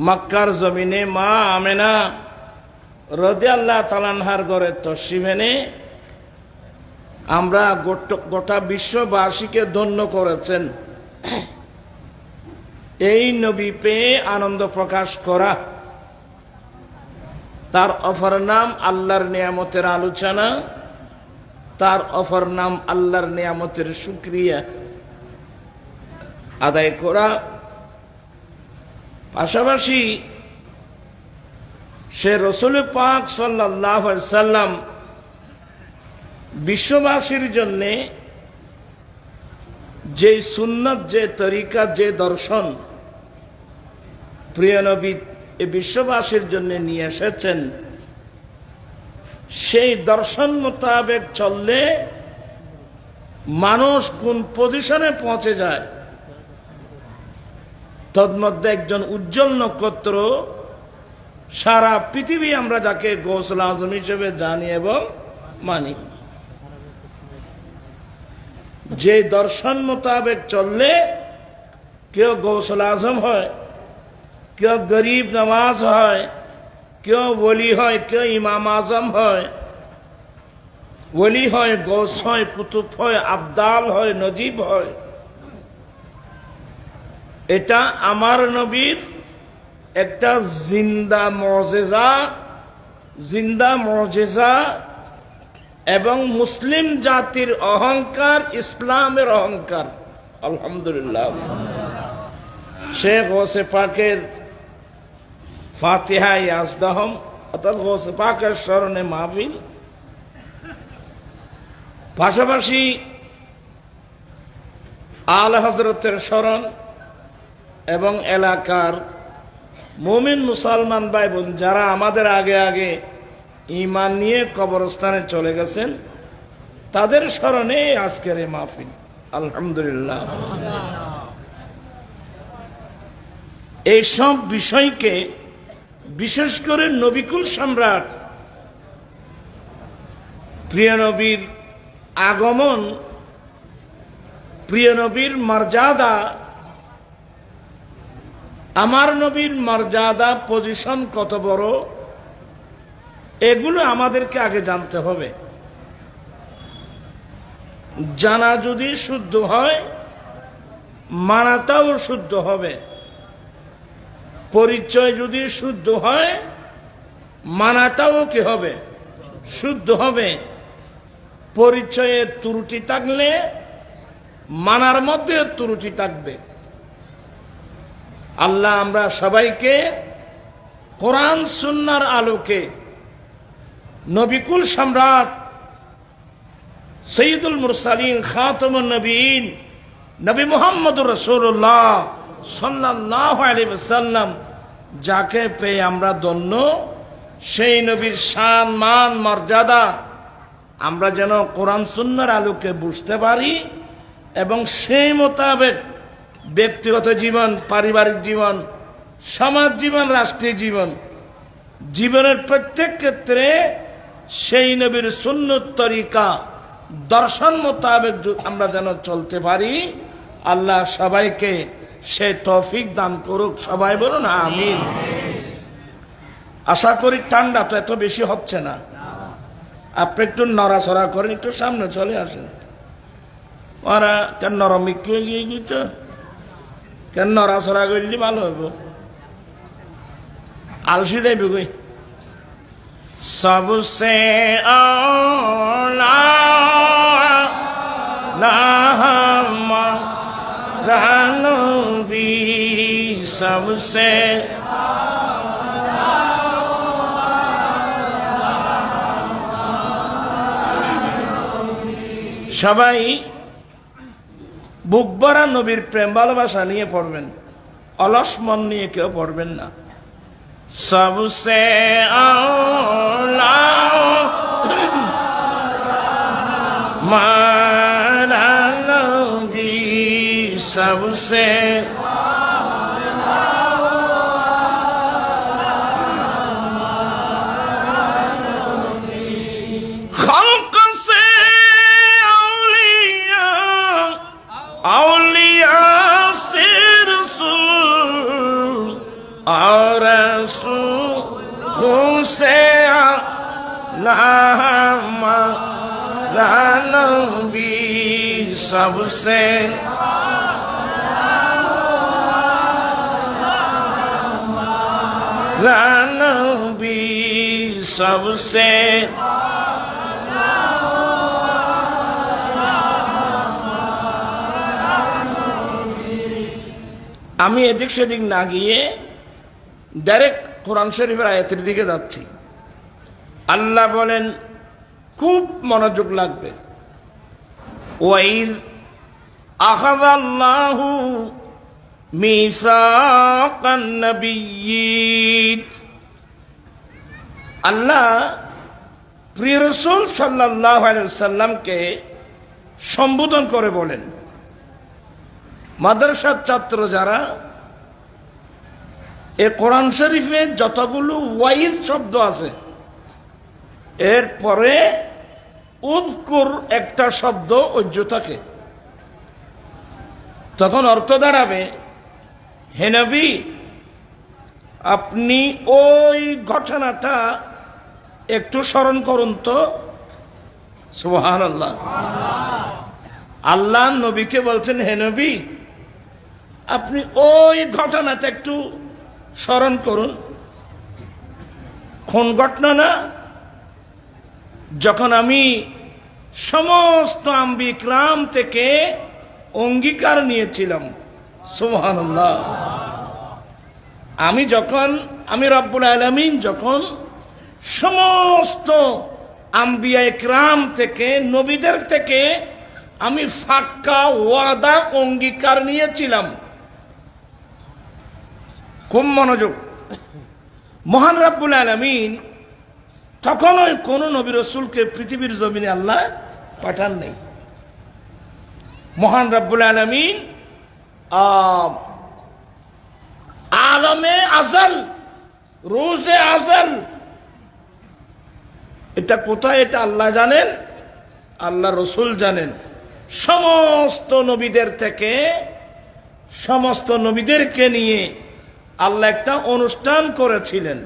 মক্কার জমিনে মা আমেনা রাদিয়াল্লাহু তাআলা আনহার ঘরে তশরিফ এনে আমরা গোটা বিশ্ববাসীকে ধন্য করেছেন। এই নবী পেয়ে আনন্দ প্রকাশ করা, তার অপর নাম আল্লাহর নিয়ামতের আলোচনা, তার অপর নাম আল্লাহর নিয়ামতের শুকরিয়া আদায় করা। পাশাপাশি সে রাসূল পাক সাল্লাল্লাহু আলাইহি সাল্লাম বিশ্ববাসীর জন্য যে সুন্নাত, যে তরিকা, যে দর্শন প্রিয় নবী এই বিশ্ববাসীর জন্য নিয়ে এসেছেন, সেই দর্শন মোতাবেক চললে মানুষ কোন পজিশনে পৌঁছে যায়, তন্মধ্যে একজন উজ্জ্বল নক্ষত্র সারা পৃথিবী আমরা যাকে গৌসুল আজম হিসেবে জানি এবং মানি। যে দর্শন মোতাবেক চললে কেউ গৌসুল আজম হয়, কেউ গরিব নওয়াজ হয়, কেউ ওলি হয়, কেউ ইমাম আজম হয়, ওলি হয়, গৌস হয়, কুতুব হয়, আবদাল হয়, নজিব হয়। এটা আমার নবীর একটা জিন্দা মুজিজা এবং মুসলিম জাতির অহংকার, ইসলামের অহংকার। আলহামদুলিল্লাহ। শেখ গৌসে পাকের ফাতিহা ইয়াজদাহম অর্থাৎ গৌসে পাকের স্মরণে মাহফিল, পাশাপাশি আলা হযরতের স্মরণ এবং এলাকার মুমিন মুসলমান ভাই বোন যারা আমাদের আগে আগে ঈমান নিয়ে কবরস্থানে চলে গেছেন, তাদের স্মরণে আজকের এই মাহফিল। আলহামদুলিল্লাহ। এই সব বিষয়কে বিশেষ করে নবিকুল সম্রাট প্রিয় নবীর আগমন, প্রিয় নবীর মর্যাদা, আমার নবীর মর্যাদা পজিশন কত বড়, এগুলো আমাদেরকে আগে জানতে হবে। জানা যদি শুদ্ধ হয়, মানাটাও শুদ্ধ হবে। পরিচয় যদি শুদ্ধ হয়, মানাটাও কি হবে? শুদ্ধ হবে। পরিচয়ে ত্রুটি থাকলে মানার মধ্যে ত্রুটি থাকবে। আল্লাহ আমরা সবাইকে কোরআন সুন্নাহর আলোকে নবিকুল সম্রাট সৈয়দুল মুরসালিন খাতামুন নবীন নবী মুহাম্মদুর রাসূলুল্লাহ সাল্লাল্লাহু আলাইহি ওয়াসাল্লাম যাকে পেয়ে আমরা ধন্য, সেই নবীর শান, মান, মর্যাদা আমরা যেন কোরআন সুন্নাহর আলোকে বুঝতে পারি এবং সেই মোতাবেক ব্যক্তিগত জীবন, পারিবারিক জীবন, সমাজ জীবন, রাষ্ট্রীয় জীবন, জীবনের প্রত্যেক ক্ষেত্রে সেই নবীর সুন্নত তরিকা দর্শন মোতাবেক আমরা যেন চলতে পারি। আল্লাহ সবাইকে সে তৌফিক দান করুক। সবাই বলুন আমিন। আশা করি ঠান্ডা তো এত বেশি হচ্ছে না। আপনি একটু নড়াচড়া করেন, একটু সামনে চলে আসেন। ওরা কেন নরম একটু এগিয়ে গিয়েছে, কেন নড়াচড়া করলে ভালো হইব। আলসি দেব কই সবসে নবী, সবসে সবাই বুক ভরা নবীর প্রেম ভালোবাসা নিয়ে পড়বেন, অলস মন নিয়ে কেউ পড়বেন না। सबसे आला मारा नबी, सबसे खल्क से औलिया, औलिया से रसूल, और रसूलों से हमारा नबी सबसे नबी सबसे আমি এদিক সেদিক না গিয়ে ডাইরেক্ট কোরআন শরীফের আয়াতের দিকে যাচ্ছি। আল্লাহ বলেন, খুব মনোযোগ লাগবে। ওয়াইদ আখাযাল্লাহু মিসাকান নাবিয়্যিন, আল্লাহ প্রিয় রাসূল সাল্লাল্লাহু আলাইহি ওয়াসাল্লামকে সম্বোধন করে বলেন, মাদ্রাসার ছাত্র যারা, এ কোরআন শরীফে যতগুলো ওয়াইজ শব্দ আছে এরপরে উযকুর একটা শব্দ ঐজ্য থাকে, তখন অর্থ দাঁড়াবে, হে নবী আপনি ওই ঘটনাটা একটু স্মরণ করুন তো। সুবহানাল্লাহ। আল্লাহ নবীকে বলছেন, হে নবী আপনি ওই ঘটনাটা একটু স্মরণ করুন। কোন ঘটনা? না, যখন আমি সমস্ত আম্বিয়া কিরাম থেকে অঙ্গীকার নিয়েছিলাম। সুবহানাল্লাহ। আমি রব্বুল আলামিন যখন সমস্ত আম্বিয়া কিরাম থেকে, নবীদের থেকে আমি ফাক্কা ওয়াদা অঙ্গীকার নিয়েছিলাম। খুব মনোযোগ। মহান রব্বুল আলামিন তখন ওই কোন নবী রাসূলকে পৃথিবীর জমিনে আল্লাহ পাঠান নাই। মহান রব্বুল আলামিন আলমে আজল, রোজে আজল, এটা কোথায় এটা আল্লাহ জানেন, আল্লাহ রসুল জানেন। সমস্ত নবীদের থেকে, সমস্ত নবীদেরকে নিয়ে আল্লাহ একটা অনুষ্ঠান করেছিলেন।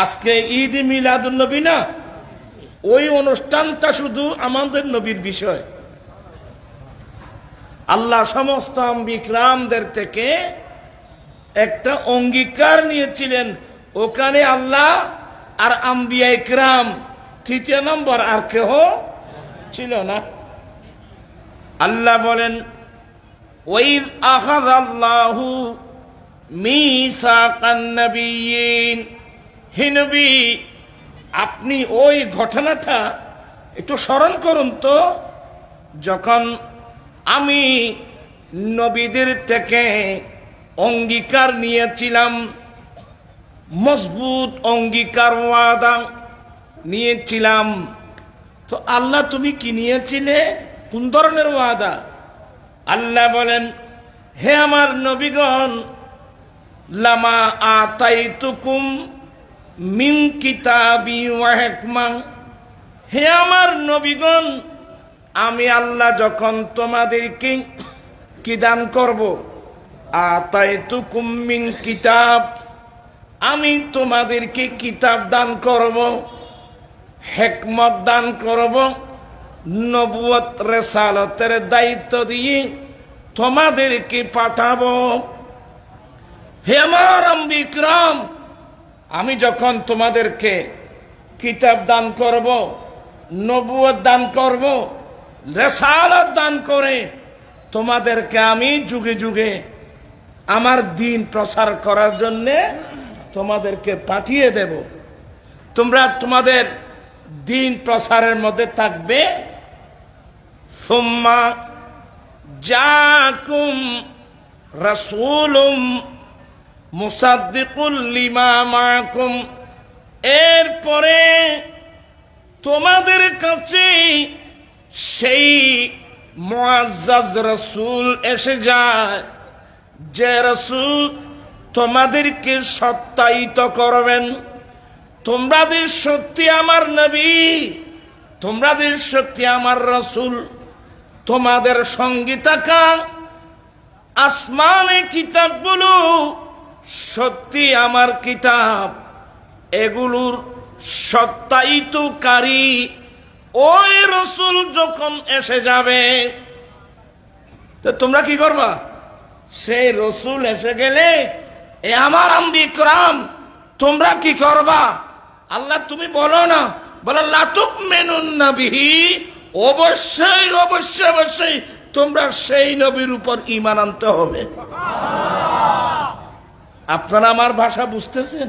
আজকে ঈদ মিলাদুন নবী না, ওই অনুষ্ঠানটা শুধু আমাদের নবীর বিষয়। আল্লাহ সমস্ত আম্বিয়া কিরামদের থেকে একটা অঙ্গীকার নিয়েছিলেন। ওখানে আল্লাহ আর আম্বিয়া কিরাম, তৃতীয় নম্বর আর কেহ ছিল না। আল্লাহ বলেন, ওয়াইদ আখাযাল্লাহু মিসাকান নাবিয়্যিন, হে নবী আপনি ওই ঘটনাটা একটু স্মরণ করুন তো, যখন আমি নবীদের থেকে অঙ্গীকার নিয়েছিলাম, মজবুত অঙ্গীকার ওয়াদা নিয়েছিলাম। তো আল্লাহ তুমি কি নিয়েছিলে, কোন ধরনের ওয়াদা? আল্লাহ বলেন, হে আমার নবীগণ, লামা আতাইতুকুম মিন কিতাবি ওয়া হিকমা, হে আমার নবীগণ আমি আল্লাহ যখন তোমাদেরকে কি দান করব, আতাইতুকুম মিন কিতাব, আমি তোমাদেরকে কিতাব দান করব, হিকমত দান করব, নবুয়ত রিসালাতের দায়িত্ব দিয়ে তোমাদেরকে পাঠাবো। হে আমার আম্বিয়া কিরাম, আমি যখন তোমাদেরকে কিতাব দান করব, নবুয়ত দান করব, রিসালাত দান করে তোমাদেরকে আমি যুগে যুগে আমার দিন প্রচার করার জন্য তোমাদেরকে পাঠিয়ে দেব। তোমরা তোমাদের দিন প্রচারের মধ্যে থাকবে। সুম্মা জাকুম রাসূলুম মুসাদ্দিকুল লিমা মাকুম, এরপরে তোমাদের কাছে সেই মুআজ্জাজ রাসূল এসে যায়, যে রাসূল তোমাদেরকে সত্যায়িত করবেন, তোমরাদের সত্যি আমার নবী, তোমরাদের সত্যি আমার রাসূল, তোমাদের সঙ্গে থাকা আসমানে কিতাবগুলো সত্যি আমার কিতাব, এগুলোর সত্যায়িতকারী ওই রসুল যখন এসে যাবে, তো তোমরা কি করবা? সেই রসুল এসে গেলে এ আমার আম্বি ইকরাম, তোমরা কি করবা? আল্লাহ তুমি বলো না, বলো লা তুমিনুন্না বিহি, অবশ্যই অবশ্যই অবশ্যই তোমরা সেই নবীর উপর ঈমান আনতে হবে। আপনারা আমার ভাষা বুঝতেছেন?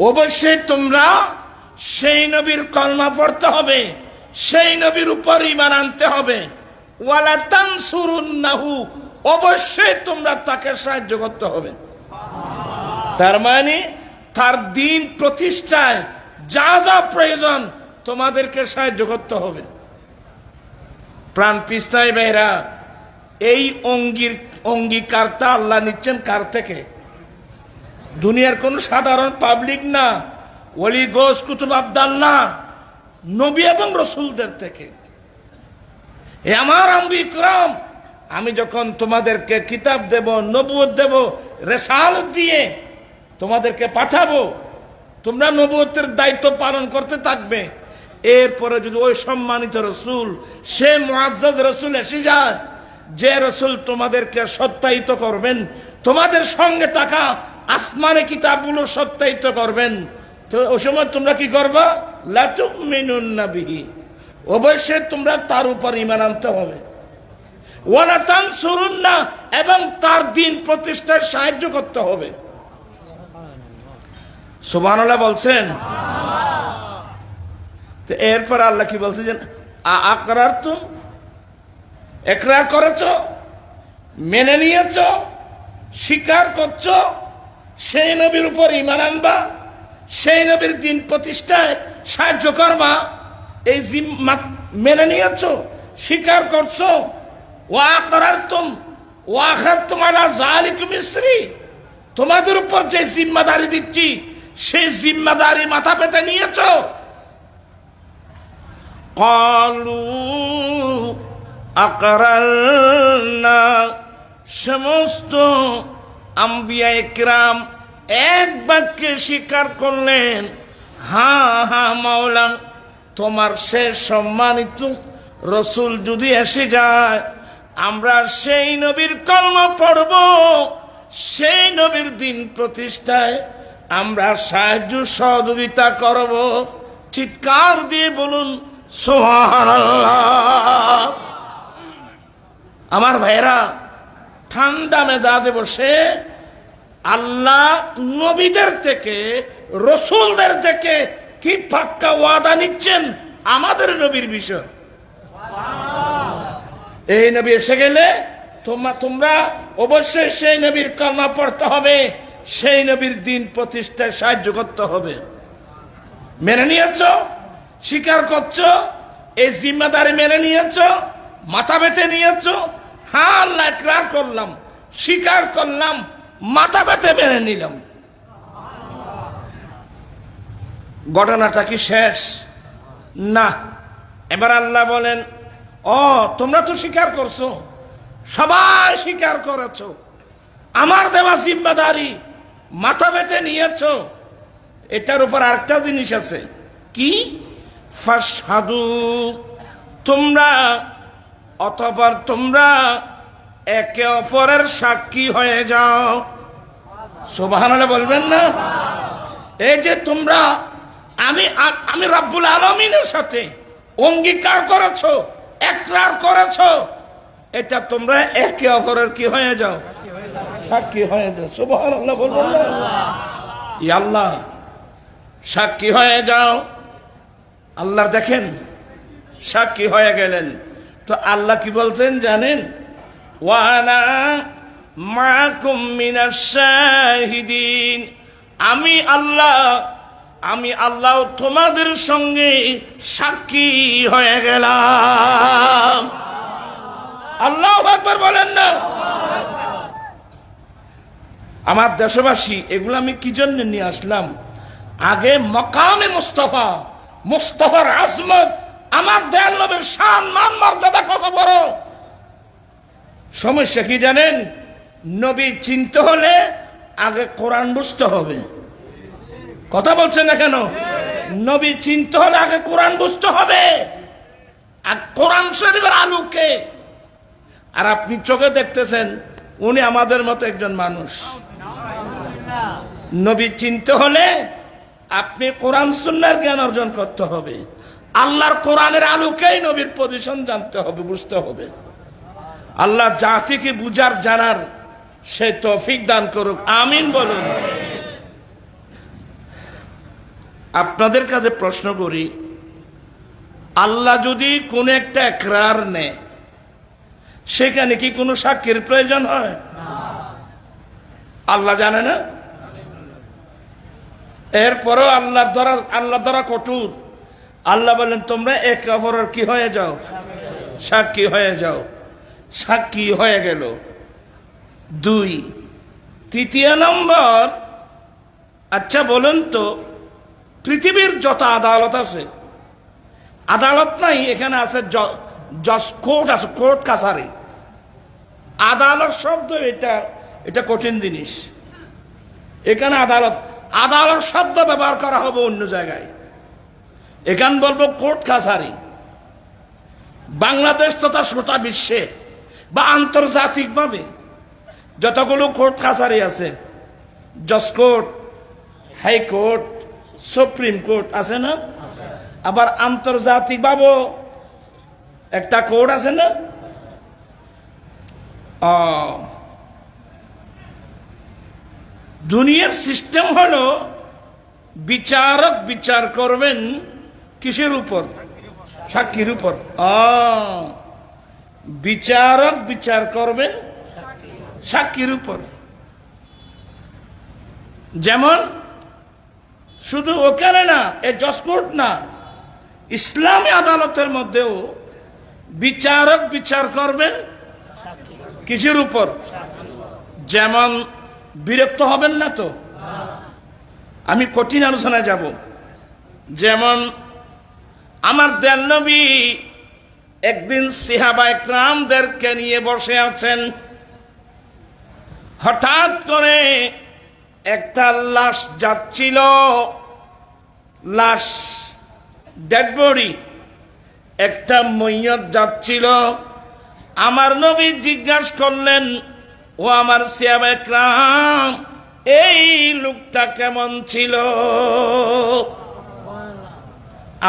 অবশ্যই তোমরা সেই নবীর কলমা পড়তে হবে, সেই নবীর উপর ঈমান আনতে হবে। ওয়ালা তানসুরুন্নাহু, অবশ্যই তোমরা তাকে সাহায্য করতে হবে। তার মানে তার দিন প্রতিষ্ঠায় যা যা প্রয়োজন তোমাদেরকে সাহায্য করতে হবে। প্রাণ পিস্তাই ভাইরা, এই অঙ্গীকারটা আল্লাহ নিচ্ছেন কার থেকে? দুনিয়ার কোন সাধারণ পাবলিক না, ওলি গোস কুতুব আব্দাল্লাহ, নবী এবং রসুলদের থেকে। এ আমার আম্বি ইকরাম, আমি যখন তোমাদেরকে কিতাব দেব, নবুয়ত দেব, রিসালাত দিয়ে তোমাদেরকে পাঠাবো, তোমরা নবুয়তের দায়িত্ব পালন করতে থাকবে। এরপরে যদি ওই সম্মানিত রসুল, সে মুআজ্জাজ রসুল এসে যায়, যে রসুল তোমাদেরকে সত্যায়িত করবেন, তোমাদের সঙ্গে থাকা আসমানে কিতাবগুলো সত্যায়িত করবেন, তো ওই সময় তোমরা কি করবা? লা তুমিনুন্না বিহি, অবশ্যই তোমরা তার উপর ঈমান আনতে হবে। ওয়ালা তানসুরুন্না, এবং তার দিন প্রতিষ্ঠায় সাহায্য করতে হবে। সুবহানাল্লাহ বলছেন। তো এরপর আল্লাহ কি বলছে? আকরারতুম, ইকরার করেছো, মেনে নিয়েছো, স্বীকার করছো, সেই নবীর উপর ঈমান আনবা, সেই নবীর দিন প্রতিষ্ঠায় সাহায্য করবা, এই জিম্মা মেনে নিয়েছো, স্বীকার করছো। ওয়া আকরারতুম ওয়া আখাযতুম আলা যালিকুম ইসরি, তোমাদের উপর যে জিম্মাদারি দিচ্ছি সেই জিম্মাদারি মাথা পেতে নিয়েছো। ক্বালু আকরারনা, সমস্ত আম্বিয়া ইকরাম এক বাক্যে স্বীকার করলেন, হ্যাঁ হ্যাঁ মাওলা, তোমার সে সম্মানিত রসুল যদি এসে যায়, আমরা সেই নবীর কলমা পড়ব, সেই নবীর দিন প্রতিষ্ঠায় আমরা সাহায্য সহযোগিতা করব। চিৎকার দিয়ে বলুন সুবহানাল্লাহ। আমার ভাইরা, ঠান্ডা মেজাজে বসে আল্লাহ নবীদের থেকে, রসুলদের থেকে কি পাক্কা ওয়াদা নিচ্ছেন আমাদের নবীর বিষয়। এই নবী এসে গেলে তোমরা অবশ্যই সেই নবীর কলমা পড়তে হবে, সেই নবীর দিন প্রতিষ্ঠায় সাহায্য করতে হবে। মেনে নিয়েছো, স্বীকার করছো, এই জিম্মাদারি মেনে নিয়েছো, মাথা বেঁধে নিয়েছো। হ্যাঁ আল্লাহ, ইকরার করলাম, স্বীকার করলাম, মাথা বেঁধে মেনে নিলাম। ঘটনাটা কি শেষ? না। এবার আল্লাহ বলেন, ও তোমরা তো স্বীকার করছো, সবাই স্বীকার করেছো, আমার দেওয়া জিম্মাদারি মাথা বেঁধে নিয়েছো। এটার উপর আরেকটা জিনিস আছে, কি? ফাশহাদু, তোমরা অতঃপর তোমরা একে অপরের সাক্ষী হয়ে যাও। সুবহানাল্লাহ বলবেন না? এই যে তোমরা আমি রব্বুল আলামিনের সাথে অঙ্গীকার করেছো, ইকরার করেছো, এটা তোমরা একে অপরের কি হয়ে যাও? সাক্ষী হয়ে যাও। সুবহানাল্লাহ বলবেন না? ইয়া আল্লাহ, সাক্ষী হয়ে যাও। আল্লাহ দেখেন সাক্ষী হয়ে গেলেন, তো আল্লাহ কি বলছেন জানেন? ওয়ানা মাকুম মিনাশ শাহিদিন, আমি আল্লাহ তোমাদের সঙ্গে সাক্ষী হয়ে গেলাম। আল্লাহু আকবার বলেন না? আমার দেশবাসী, এগুলো আমি কি জন্য নিয়ে আসলাম? আগে মকামে মুস্তাফা, মুস্তাফার আজমত, আমার দয়াল নবীর শান মান মর্যাদা কত বড়, সমস্যা কি জানেন? নবী চিনতে হলে আগে কোরআন বুঝতে হবে। কথা বলছেন না কেন? নবী চিনতে হলে আগে কোরআন বুঝতে হবে, আর কোরআন শরীফের আলোকে। আর আপনি চোখে দেখতেছেন উনি আমাদের মতো একজন মানুষ। নবী চিনতে হলে আপনি কোরআন সুন্নাহর জ্ঞান অর্জন করতে হবে, আল্লাহর কোরআনের আলোকেই নবীর পজিশন জানতে হবে, বুঝতে হবে। আল্লাহ জাতিকে বুঝার জানার সে তৌফিক দান করুক, আমিন বলুন। আপনাদের কাছে প্রশ্ন করি, আল্লাহ যদি কোন একটা একরার নেয়, সেখানে কি কোনো সাক্ষীর প্রয়োজন হয়? আল্লাহ জানে না? এরপরও আল্লাহ দ্বারা কঠোর। আল্লাহ বলেন তোমরা একে অপরের কি হয়ে যাও? সাক্ষী হয়ে যাও। সাক্ষী হয়ে গেল। 2, তৃতীয় নম্বর, আচ্ছা বলুন তো, পৃথিবীর যত আদালত আছে, আদালত নাই, এখানে আছে কোর্ট আছে, কোর্ট কাছারি। আদালত শব্দ এটা কঠিন জিনিস। এখানে আদালত শব্দ ব্যবহার করা হবে অন্য জায়গায়, এখানে বলবো কোর্ট কাছারি। বাংলাদেশ তথা গোটা বিশ্বে বা আন্তর্জাতিকভাবে যতগুলো কোর্ট কাছারি আছে, জজ কোর্ট, হাইকোর্ট, সুপ্রিম কোর্ট আছে না? আবার আন্তর্জাতিকভাবে একটা কোর্ট আছে না? দুনিয়ার সিস্টেম হলো বিচারক বিচার করবেন কিসের উপর? সাক্ষীর উপর। বিচারক বিচার করবেন সাক্ষীর উপর। যেমন শুধু ওখানে না, এই জজ কোর্ট না, ইসলামী আদালতের মধ্যেও বিচারক বিচার করবেন কিসের উপর? যেমন বিরক্ত হবেন না তো, আমি কঠিন আলোচনায় যাব। যেমন আমার দয়াল নবী একদিন সাহাবায়ে কেরামদেরকে নিয়ে বসে আছেন, হঠাৎ করে একটা লাশ যাচ্ছিল, লাশ, ডেড বডি, একটা ময়্যত যাচ্ছিল। আমার নবী জিজ্ঞাসা করলেন, ও আমার সাহাবায়ে কেরাম, এই লোকটা কেমন ছিল?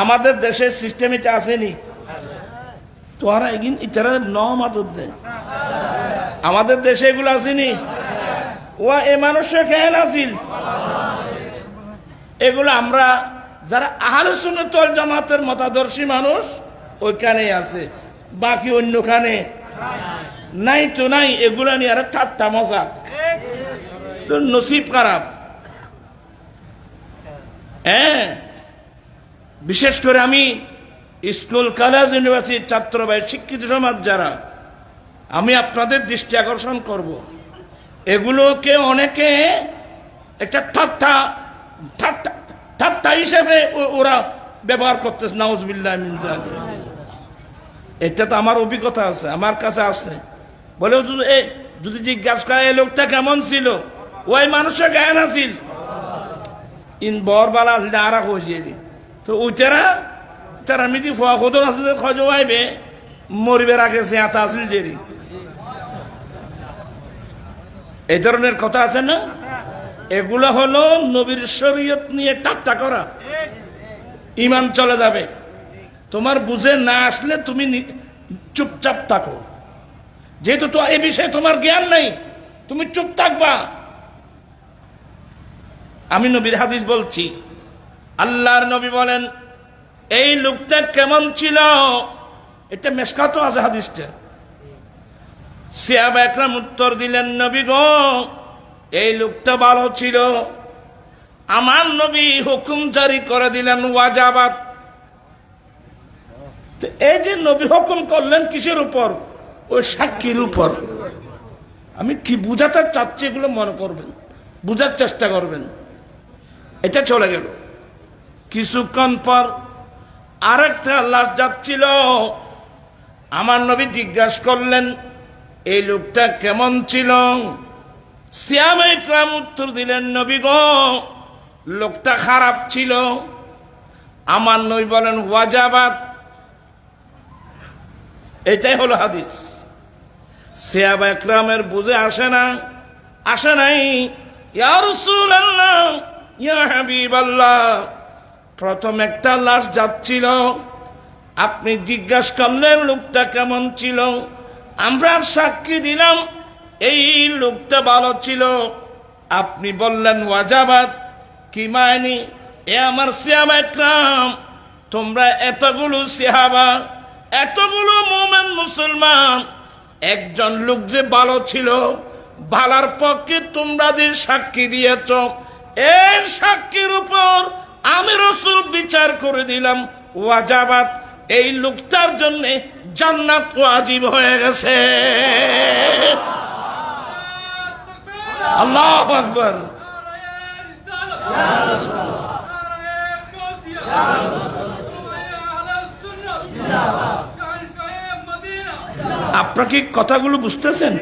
আমাদের দেশের সিস্টেম এটা আসেনি, তোরা এগিন ইতারা নমাদত দে, আমাদের দেশে এগুলো আসেনি। ও এ মানুষের খেয়াল আসিল, এগুলো আমরা যারা আহলে সুন্নাত ওয়াল জামাতের মতাদর্শী মানুষ ওইখানেই আছে, বাকি অন্যখানে নাই তো নাই। এগুলো নিয়ে আর ঠাট্টা মজাক, নসিব খারাপ। হ্যাঁ, বিশেষ করে আমি স্কুল, কলেজ, ইউনিভার্সিটির ছাত্র ভাই, শিক্ষিত সমাজ যারা, আমি আপনাদের দৃষ্টি আকর্ষণ করব, এগুলোকে অনেকে একটা ঠাট্টা হিসেবে ওরা ব্যবহার করতেছে। নাউজুবিল্লাহ মিন যালিক। এটা তো আমার অভিজ্ঞতা আছে, আমার কাছে আসছে। বলে যদি জিজ্ঞাসা করে এই লোকটা কেমন ছিল, ওই মানুষের জ্ঞান আছিল, ইন বরবালা আছিল, আর হয়েছে। তো ওইটারা তারা মিদি ফোয়া খোদ আছে, খোঁজো আইবে মরিবের আগে চেঁতা আছিল জেরি, এই ধরনের কথা আছে না? এগুলো হলো নবীর শরীয়ত নিয়ে ঠাট্টা করা। ইমান চলে যাবে। তোমার বুঝে না আসলে তুমি চুপচাপ থাকো, যেহেতু তো এই বিষয়ে তোমার জ্ঞান নাই, তুমি চুপ থাকবা। আমি নবীর হাদিস বলছি, আল্লাহর নবী বলেন এই লোকটা কেমন ছিল, এটা মেশকাতো আছে হাদিসটা। সাহাবা একরাম উত্তর দিলেন, নবী গো, এই লোকটা ভালো ছিল। আমার নবী হুকুম জারি করে দিলেন ওয়াজাবাত। এই যে নবী হুকুম করলেন কিসের উপর? ওই সাক্ষীর উপর। আমি কি বুঝাতে চাচ্ছি এগুলো মনে করবেন, বুঝার চেষ্টা করবেন। এটা চলে গেল। কিছুক্ষণ পর আরেকটা লাশ যাচ্ছিল। আমার নবী জিজ্ঞাসা করলেন, এই লোকটা কেমন ছিল? সাহাবায়ে কেরাম উত্তর দিলেন, নবী গো, লোকটা খারাপ ছিল। আমার নবী বলেন, ওয়াজাবাত। এটাই হলো হাদিস। সাহাবায়ে কেরামের বুঝে আসে নাই। ইয়া রাসূলুল্লাহ, ইয়া হাবিবাল্লাহ, প্রথম একটা লাশ যাচ্ছিল, আপনি জিজ্ঞাসা করলেন লোকটা কেমন ছিল, আমরা সাক্ষী দিলাম এই লোকটা ভালো ছিল। আপনি বললেন ওয়াজাবাত, কি মানি? এ আমার সাহাবায়ে কেরাম, তোমরা এতগুলো সাহাবা, এতগুলো মুমিন মুসলমান, একজন লোক যে ভালো ছিল, ভালার পক্ষে তোমরা যে সাক্ষী দিয়েছ, এর সাক্ষীর উপর আমি রাসূল বিচার করে দিলাম ওয়াজাবাত, এই লোকটার জন্য জান্নাত ওয়াজিব হয়ে গেছে। আল্লাহু আকবার। আপনারা কি কথাগুলো বুঝতেছেন?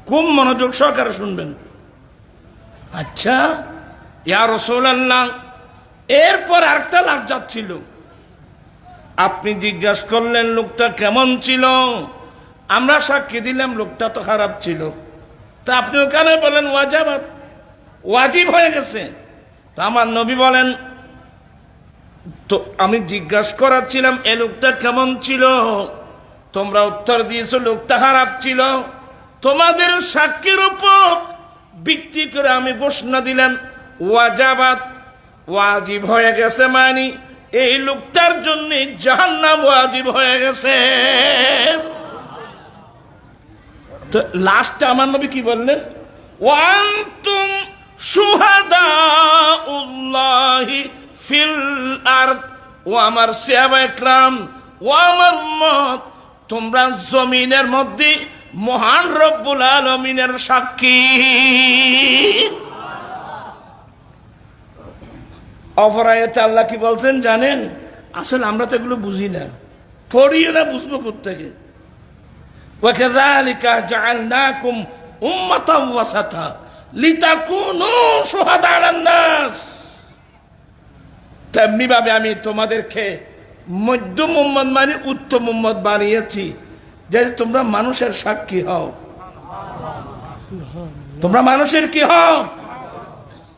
খুব মনোযোগ সহকারে শুনবেন। আচ্ছা, ইয়া রাসূলুল্লাহ, এরপর আরেকটা লাশ যাচ্ছিল, আপনি জিজ্ঞাসা করলেন লোকটা কেমন ছিল, আমরা সাক্ষী দিলাম লোকটা তো খারাপ ছিল। তা আপনি ওখানে বলেন ওয়াজাবাত, ওয়াজিব হয়ে গেছে। তা আমার নবী বলেন, তো আমি জিজ্ঞাসা করাচ্ছিলাম এ লোকটা কেমন ছিল, তোমরা উত্তর দিয়েছো লোকটা খারাপ ছিল। তোমাদের সাক্ষীর উপর ভিত্তি করে আমি ঘোষণা দিলাম ওয়াজাবাত, ওয়াজিব হয়ে গেছে, মানে এই লোকটার জন্য জাহান্নাম ওয়াজিব হয়ে গেছে। তো লাস্টে আমার নবী কি বললেন? ওয়ান্তুম শুহাদাউল্লাহি ফিল আরদ। ও আমার সাহাবায়ে কেরাম, ও আমার উম্মত, তোমরা জমিনের মধ্যে মহান রব্বুল আলামিনের সাক্ষী। অপরায়তে আল্লাহ কি বলছেন জানেন? আসলে আমরা তো এগুলো বুঝি না, পড়িও না, বুঝবো কোত্থেকে? ওয়াকাযালিকা জাআলনাকুম উম্মাতাও ওয়াসাতা লিতাকুনু শুহাদা আলান নাস। তেমনি ভাবে আমি তোমাদেরকে মধ্যম উম্মত মানে উত্তম উম্মত বানিয়েছি, যে তোমরা মানুষের সাক্ষী হও। তোমরা মানুষের কি হও?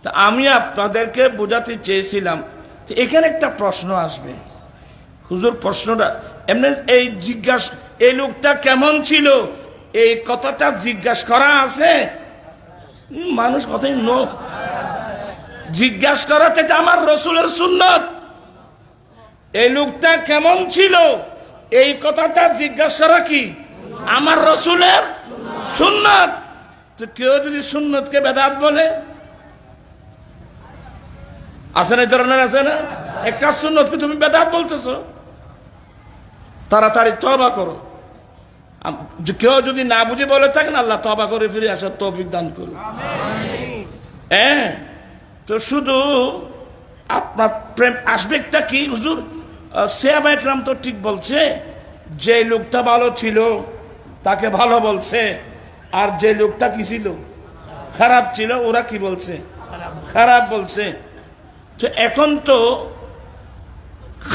তা আমি আপনাদেরকে বোঝাতে চেয়েছিলাম, এখানে একটা প্রশ্ন আসবে। হুজুর, প্রশ্নটা এমনি এই এই লোকটা কেমন ছিল, এই কথাটা জিজ্ঞাসা করা আছে? মানুষ কথাই জিজ্ঞাসা করা, এটা আমার রাসূলের সুন্নাত। এই লোকটা কেমন ছিল, এই কথাটা জিজ্ঞাসা করা কি আমার রাসূলের সুন্নাত। তো কেউ যদি সুন্নতকে বেদাত বলে, আছে না, এই ধরনের আছে না? একটা সুন্নতকে তুমি বেদাত বলতেছো, তাড়াতাড়ি তওবা করো। কেউ যদি না বুঝে বলে থাকেন, আল্লাহ তওবা করে ফিরে আসার তৌফিক দান করুন। হ্যাঁ, তো শুধু আপনার প্রেম আসবেটা কি? হুজুর, সাহাবায়ে কেরাম তো ঠিক বলছে, যে লোকটা ভালো ছিল তাকে ভালো বলছে, আর যে লোকটা কি ছিল, খারাপ ছিল, ওরা কি বলছে? খারাপ বলছে। তো এখন তো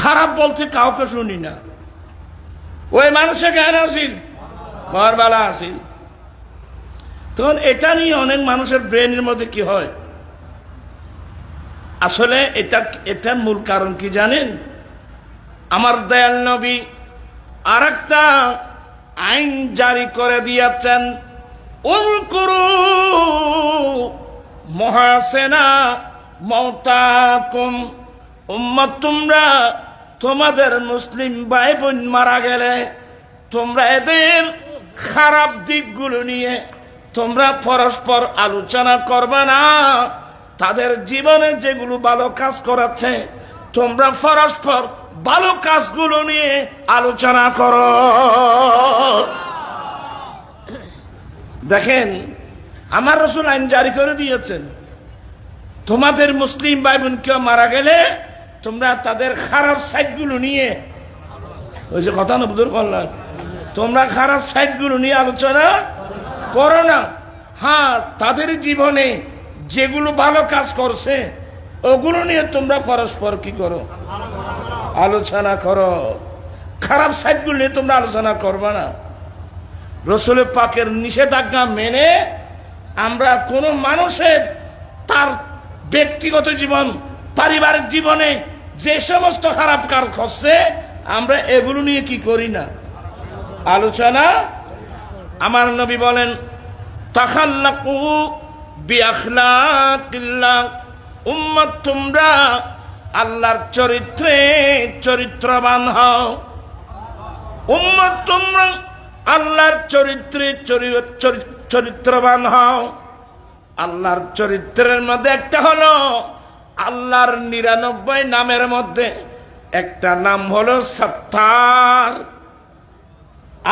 খারাপ বলতে কাউকে শুনি না। ওই মানুষের জ্ঞান আসিল, ঘরবালা আসিল। তখন এটা নিয়ে অনেক মানুষের ব্রেনের মধ্যে কি হয়, আসলে এটার মূল কারণ কি জানেন? আমার দয়াল নবী আর একটা আইন জারি করে দিয়েছেন, উযকুরু মুহাসিনা মাউতাকুম। উম্মত, তোমরা তোমাদের মুসলিম ভাই বোন মারা গেলে তোমরা এদের খারাপ দিকগুলো নিয়ে তোমরা পরস্পর আলোচনা করবে না। তাদের জীবনে যেগুলো ভালো কাজ করাচ্ছে, তোমরা পরস্পর ভালো কাজগুলো নিয়ে আলোচনা করো। দেখেন, আমার রাসূল আইন জারি করে দিয়েছেন, তোমাদের মুসলিম ভাই বোন কেউ মারা গেলে তোমরা তাদের খারাপ সাইডগুলো নিয়ে, ওই যে কথা না বুঝুর বললাম, তোমরা খারাপ সাইডগুলো নিয়ে আলোচনা করো না। হ্যাঁ, তাদের জীবনে যেগুলো ভালো কাজ করছে ওগুলো নিয়ে তোমরা পরস্পর কি করো, আলোচনা করো। খারাপ সাইডগুলো নিয়ে তোমরা আলোচনা করবে না। রসুল পাকের নিষেধাজ্ঞা মেনে আমরা কোনো মানুষের তার ব্যক্তিগত জীবন, পারিবারিক জীবনে যে সমস্ত খারাপ কাজ করছে আমরা এগুলো নিয়ে কি করি না, আলোচনা। আমার নবী বলেন, তাখাল্লাকু বিআখলাকিল্লাহ, উম্মত তোমরা আল্লাহর চরিত্রে চরিত্রবান হও। উম্মত তোমরা আল্লাহর চরিত্রে চরিত্রবান হও। আল্লাহর চরিত্রের মধ্যে একটা হলো আল্লাহর 99 নামের মধ্যে একটা নাম হলো সত্তার।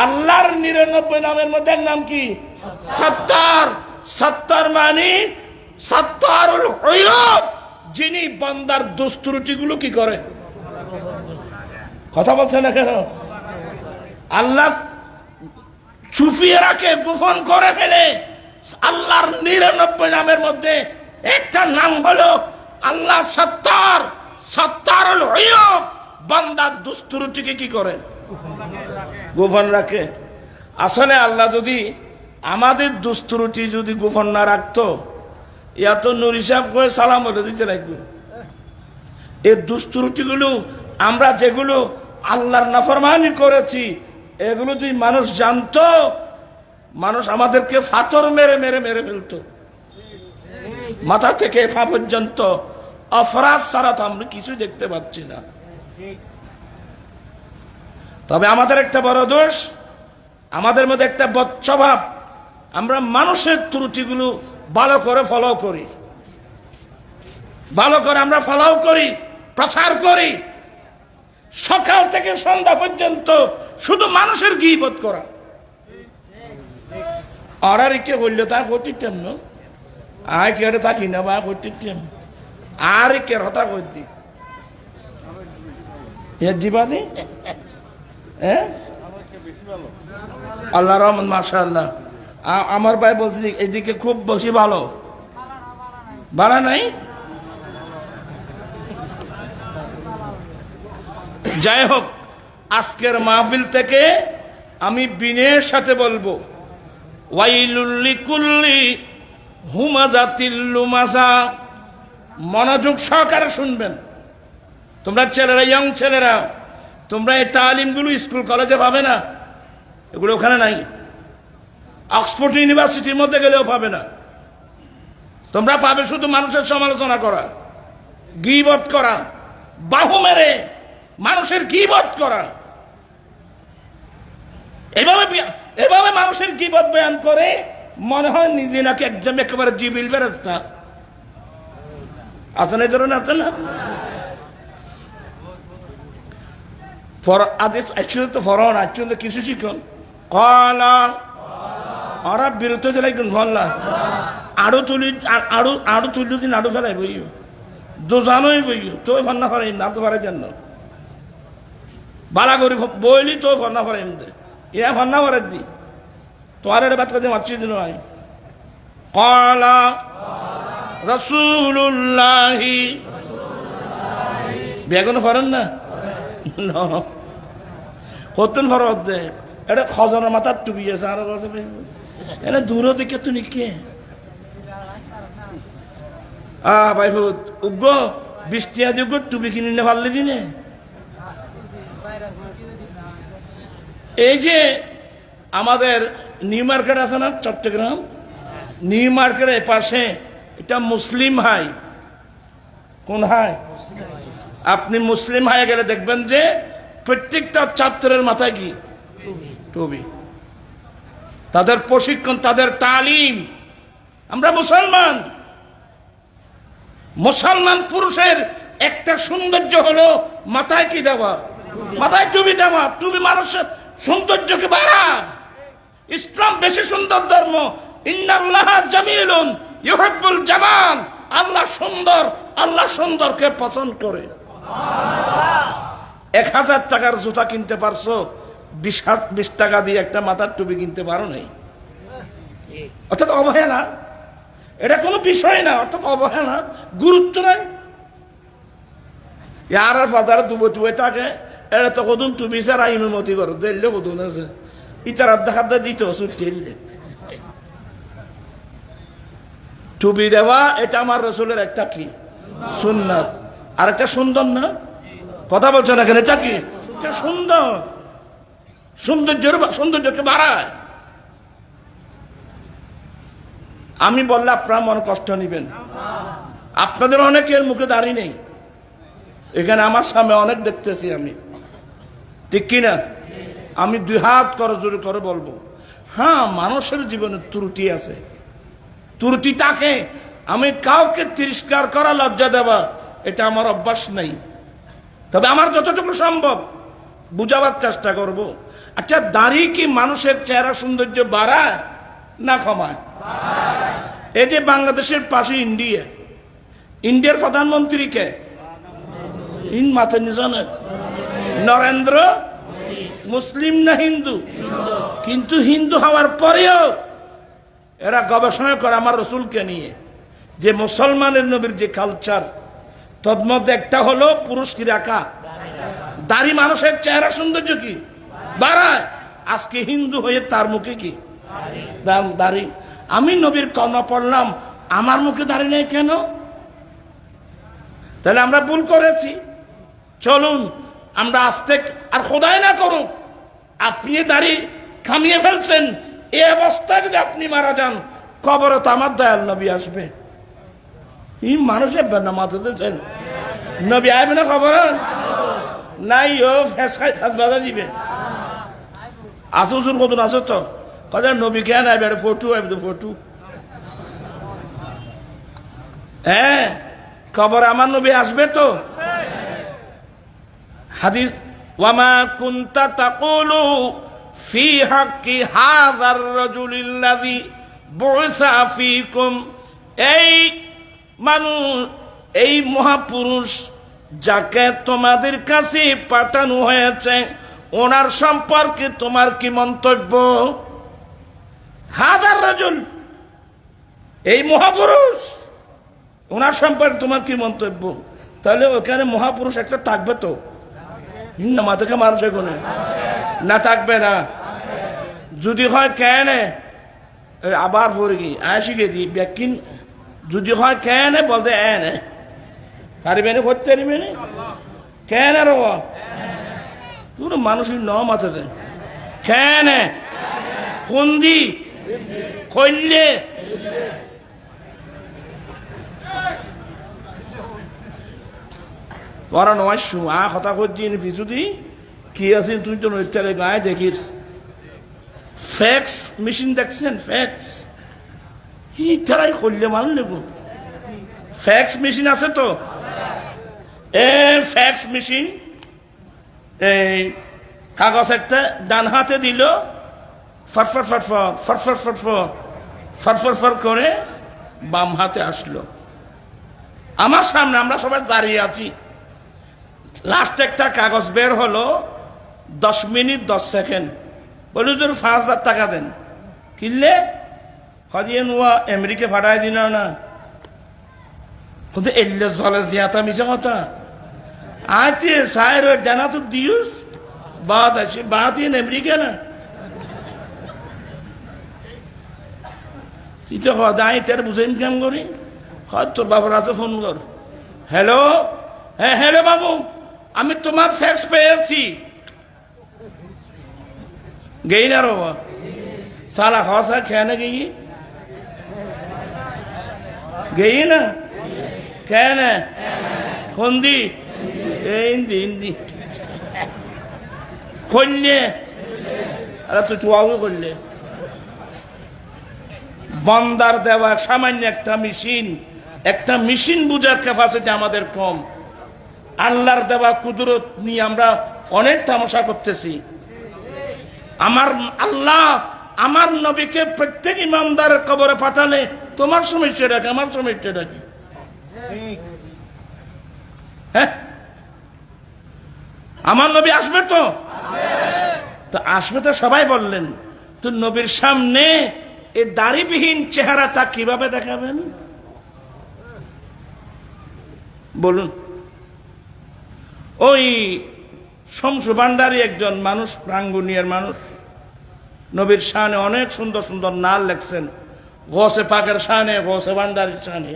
আল্লাহর 99 নামের মধ্যে এক নাম কি? সত্তার। সত্তার মানে সত্তারুল গায়ব, যিনি বান্দার দোষ ত্রুটিগুলো কি করে, কথা বলছেন না কেন? আল্লাহ চুপিয়ে রাখে, গোপন করে ফেলে। আল্লাহর 99 নামের মধ্যে একটা নাম হলো আল্লাহ সত্তার। সত্তারুল গায়ব, বান্দার দোষ ত্রুটিকে কি করে, গোপন রাখে। আসলে আল্লাহ যদি আমাদের দোষ ত্রুটি যদি গোপন না রাখতো, এত নূর হিসাব করে সালাম বলে দিতে লাগবে। এই দোষ ত্রুটিগুলো আমরা যেগুলো আল্লাহর নাফরমানি করেছি এগুলো যদি মানুষ জানতো, মানুষ আমাদেরকে ফাতর মেরে মেরে মেরে ফেলতো, মাথা থেকে পা পর্যন্ত অপরাধ ছাড়া তো আমরা কিছু দেখতে পাচ্ছি না। তবে আমাদের একটা বড় দোষ, আমাদের মধ্যে একটা বদস্বভাব, আমরা মানুষের ত্রুটিগুলো ভালো করে ফলো করি, ভালো করে আমরা ফলো করি, প্রচার করি। সকাল থেকে সন্ধ্যা পর্যন্ত শুধু মানুষের গীবত করা। আর কে বললো তা করতেন না, আয় কেটে থাকি না বা করতেন আর কে হতা করতি জীবাদি। হ্যাঁ, আল্লাহ রহমান, মাশাআল্লাহ। আমার ভাই বলছি এদিকে খুব বেশি ভালো বাড়া নাই। যাই হোক, আজকের মাহফিল থেকে আমি বিনয়ের সাথে বলবো, ওয়াইলুল লিকুল্লি হুমাজাতিল লুমাজা। মনোযোগ সহকারে শুনবেন তোমরা ছেলেরা, ইয়ং ছেলেরা, তোমরা এই তালিমগুলো স্কুল কলেজে পাবে না, এগুলো ওখানে নাই। অক্সফোর্ড ইউনিভার্সিটির মধ্যে গেলেও পাবে না। তোমরা পাবে শুধু মানুষের সমালোচনা করা, গীবত করা, বাহু মেরে মানুষের গীবত করা। এভাবে মানুষের গীবত বয়ান করে মনে হয় নিজে নাকি একদম একেবারে জিবিল ফেরেশতা। আছে না এই ধরনের? আছে না? আদেশ একচুয়ালি তো ফরন, একচুয়ালি কিছু শিখুন। কলা ওরা বিরুদ্ধে দিলাই ভল্লা আড়ু তুলি, আড়ু তুলি দিন আড়ু ফেলাই বইও দোজানোই বইও তো ফান্না ফারাই না তো পারে জন্য বালা করি বইলি তো ফান্না ফারাই ইয়া ফান্না ফারাই দি তোমার এটা বাদ কাজে মারছি দিন ভাই। কলা রাসূলুল্লাহি, বেগুন ফরেন না কতন ফরত দে, এটা খজনের মাথার টুপি আছে আরো এনে দূরও দেখে তুমি কে ভাই উগ্র বৃষ্টি আদি উগ্র টুপি কিনে নে পারলে দিনে। এই যে আমাদের নিউ মার্কেট আছে না চট্টগ্রাম, নিউ মার্কেটের পাশে এটা মুসলিম হাই। কোন হাই? আপনি মুসলিম হাই গেলে দেখবেন যে প্রত্যেকটা ছাত্রের মাথায় কি টুপি, তাদের প্রশিক্ষণ, তাদের তালিম। আমরা মুসলমান, মুসলমান পুরুষের একটা সৌন্দর্য হলো মাথায় কি দেওয়া, মাথায় টুপি দেওয়া। টুপি মানুষের সৌন্দর্যকে বাড়ায়। ইসলাম বেশি সুন্দর ধর্ম। ইন্নাল্লাহা জামিলুন ইউহিব্বুল জামাল। আল্লাহ সুন্দর, আল্লাহ সুন্দরকে পছন্দ করে। 1000 টাকার জুতা কিনতে পারছো, 20 টাকা দিয়ে একটা মাথার টুপি কিনতে পারো নাই, অর্থাৎ অবহেলা। এটা কোনো বিষয় না, অর্থাৎ অবহেলা, গুরুত্ব নাই। আর ফাদার দুবে থাকে, এটা তো কদুন টুপি ছাড়া অনুমতি করো দিলে কদুন আছে ইতার দেখা দিত ছুটি টুপি দেওয়া, এটা আমার রসুলের একটা কি সুন্নাত। আর একটা সুন্দর না, কথা বলছে না কেন, এটা কি এটা সুন্দর, সৌন্দর্যকে বাড়ায়। আমি বললে আপনারা মন কষ্ট নিবেন, আপনাদের অনেকের মুখে দাঁড়িয়ে নেই এখানে, আমার সামনে অনেক দেখতেছি আমি, ঠিক কিনা? আমি 2 হাত করে জোরে করে বলবো, হ্যাঁ মানুষের জীবনে ত্রুটি আছে, ত্রুটিটাকে আমি কাউকে তিরস্কার করা, লজ্জা দেওয়া, এটা আমার অভ্যাস নেই। তবে আমার যতটুকু সম্ভব বুঝাবার চেষ্টা করব। আচ্ছা, দাড়ি কি মানুষের চেহারা সৌন্দর্য বাড়ায় না কমায়? এই যে বাংলাদেশের পাশে ইন্ডিয়া, ইন্ডিয়ার প্রধানমন্ত্রী কে? মাথা নিজানে নরেন্দ্র, মুসলিম না হিন্দু? কিন্তু হিন্দু হওয়ার পরেও এরা গবেষণা করে আমার রসুলকে নিয়ে, যে মুসলমানের নবীর যে কালচার, তন্মধ্যে একটা হলো পুরুষ কি রাখা দাড়ি মানুষের চেহারা সৌন্দর্য কি বাড়ায়। আজকে হিন্দু হয়ে তার মুখে কি দাড়ি। আমি নবীর কলমা পড়লাম, আমার মুখে দাড়ি নেই কেন? তাহলে আমরা ভুল করেছি। চলুন আমরা আস্তে, আর খোদাই না করুক আপনি দাড়ি খামিয়ে ফেলছেন, এই অবস্থায় যদি আপনি মারা যান, কবরে তো আমার দয়াল নবী আসবে। এই মানুষের না মাথা দিয়েছেন, নবী আসবে না খবর নাই, ও ফেস বাজা দিবে। আসুর কতন আসো তো কথা, নবী কেন আইবে? ফটো আইবে, ফটো। হ্যাঁ, খবর আমার নবী আসবে তো। হাদিস, ওয়ামা কুনতা তাকুলু ফি হাক্কি হাযার রাজুলিল্লাযী বুইসা ফীকুম, এই মানুষ, এই মহাপুরুষ যাকে তোমাদের কাছে পাঠানো হয়েছে, ওনার সম্পর্কে তোমার কি মন্তব্য? হাজার রাজুল, এই মহাপুরুষ, ওনার সম্পর্কে তোমার কি মন্তব্য? তাহলে ওখানে মহাপুরুষ একটা থাকবে তো না? মাথাকে মানুষ এখানে না থাকবে না? যদি হয় কেন আবার পড়ে গিয়ে শিখে দিই ব্যাকিন, যদি হয় কেন বলতে এনে পারিবে না, করতে পারিবে না কেন? আর পুরো মানুষের ন মাথাতে কেন ফন্দি করলে ওরা নয় শুয়া কথা করছি পিছু দি কি আছে, তুই তো নৈতারে গায়ে দেখির ফ্যাক্স মেশিন দেখছেন? ফ্যাক্স তারাই করলে মানুষ নেব, ফ্যাক্স মেশিন আছে তো, ফ্যাক্স মেশিন, এই কাগজ একটা ডান হাতে দিল, ফটফট ফটফট ফটফট ফটফট ফটফট ফট করে বাম হাতে আসলো আমার সামনে, আমরা সবাই দাঁড়িয়ে আছি। লাস্ট একটা কাগজ বের হলো, 10 মিনিট 10 সেকেন্ড। বলি তোর 5,000 টাকা দেন, কিনলে খদিয়ে নোয়া আমেরিকা ফাটাই দিন না, কিন্তু এলে জলে জিয়াতা মিশে কথা আইতে সাইর জানা তো দিউস বাদ আছে, বাদ আমেরিকা না তুই তো দাঁড়াই তার বুঝেন কেমন করি, তোর বাবার আছে ফোন কর। হ্যালো, হ্যাঁ হ্যালো বাবু, আমি তোমার ফ্যাক্স পেয়েছি। গেই না রো সালা খাওয়া সা খেয়ে না গেই গেই না খেয়ে না খন্দি হিন্দি হিন্দি করলে, আরে তুই চুয়াও করলে বন্দার দেওয়া সামান্য একটা মেশিন বুঝার ক্যাপাসিটি আমাদের কম। আল্লাহর দেওয়া কুদরত নিয়ে আমরা অনেক তামাশা করতেছি। আমার আল্লাহ আমার নবীকে প্রত্যেক ইমানদারের কবরে পাঠালে তোমার সমস্যাটা কি, আমার সমস্যাটা কি? হ্যাঁ, আমার নবী আসবে তো, তো আসবে তো সবাই বললেন, তো নবীর সামনে এই দাড়িবিহীন চেহারাটা কিভাবে দেখাবেন বলুন? ওই শমসু ভান্ডারী একজন মানুষ, রাঙ্গুনিয়ার মানুষ, নবীর শানে অনেক সুন্দর সুন্দর নাল লেখছেন, গৌসে পাকের শানে, গৌসে ভান্ডারীর শানে।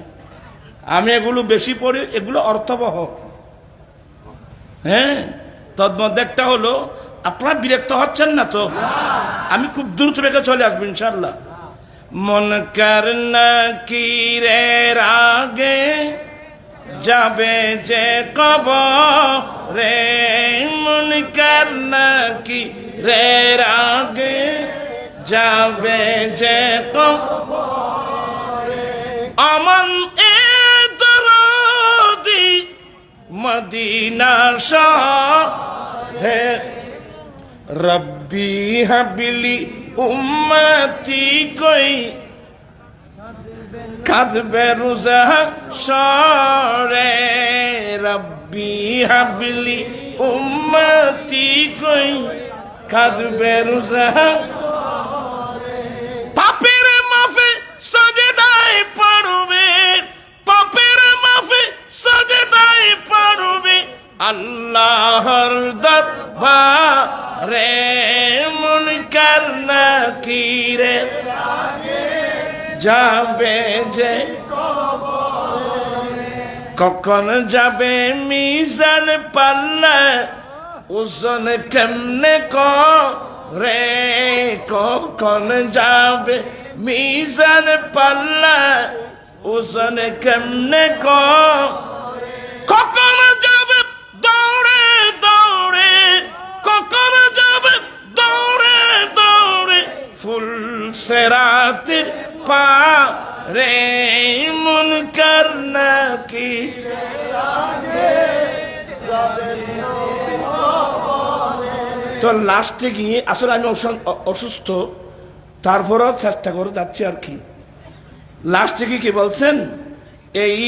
আমি এগুলো বেশি পড়ি, এগুলো অর্থবহ। হ্যাঁ, তন্মধ্যে একটা হলো, আপনারা বিরক্ত হচ্ছেন না তো? আমি খুব দ্রুত রেখে চলে আসবো ইনশাল্লাহ। মন করনা কিরের আগে যাবে যে কবরে, মন করনা কিরের আগে যাবে যে কবরে, আমান এ দরদি মদিনা শাহে, রব্বি হাবিলি উম্মতি কই কাঁদবে রোজা সরে, রব্বি হাবিলি উম্মতি কই কাঁদবে রোজা, পাপের মাফে সাজদায় পড়বে, পাপের মাফে সাজদায় পড়বে আল্লাহর দরবারে, মুনকার নাকিরে যাবে যে কবরে, কখন যাবে মিজান পাল্লা, ওজন কেমনে করে, কখন যাবে মিজান পাল্লা, ওজন কেমনে করে, কখন যাবে দৌড়ে দৌড়ে, কখন যাবে দৌড়ে দৌড়ে ফুল সেরাতের পারে, মুনকার নাকির তো লাস্টে গিয়ে, আসলে আমি অসুস্থ, তারপরও চেষ্টা করে যাচ্ছি আর কি। লাস্টে কি বলছেন, এই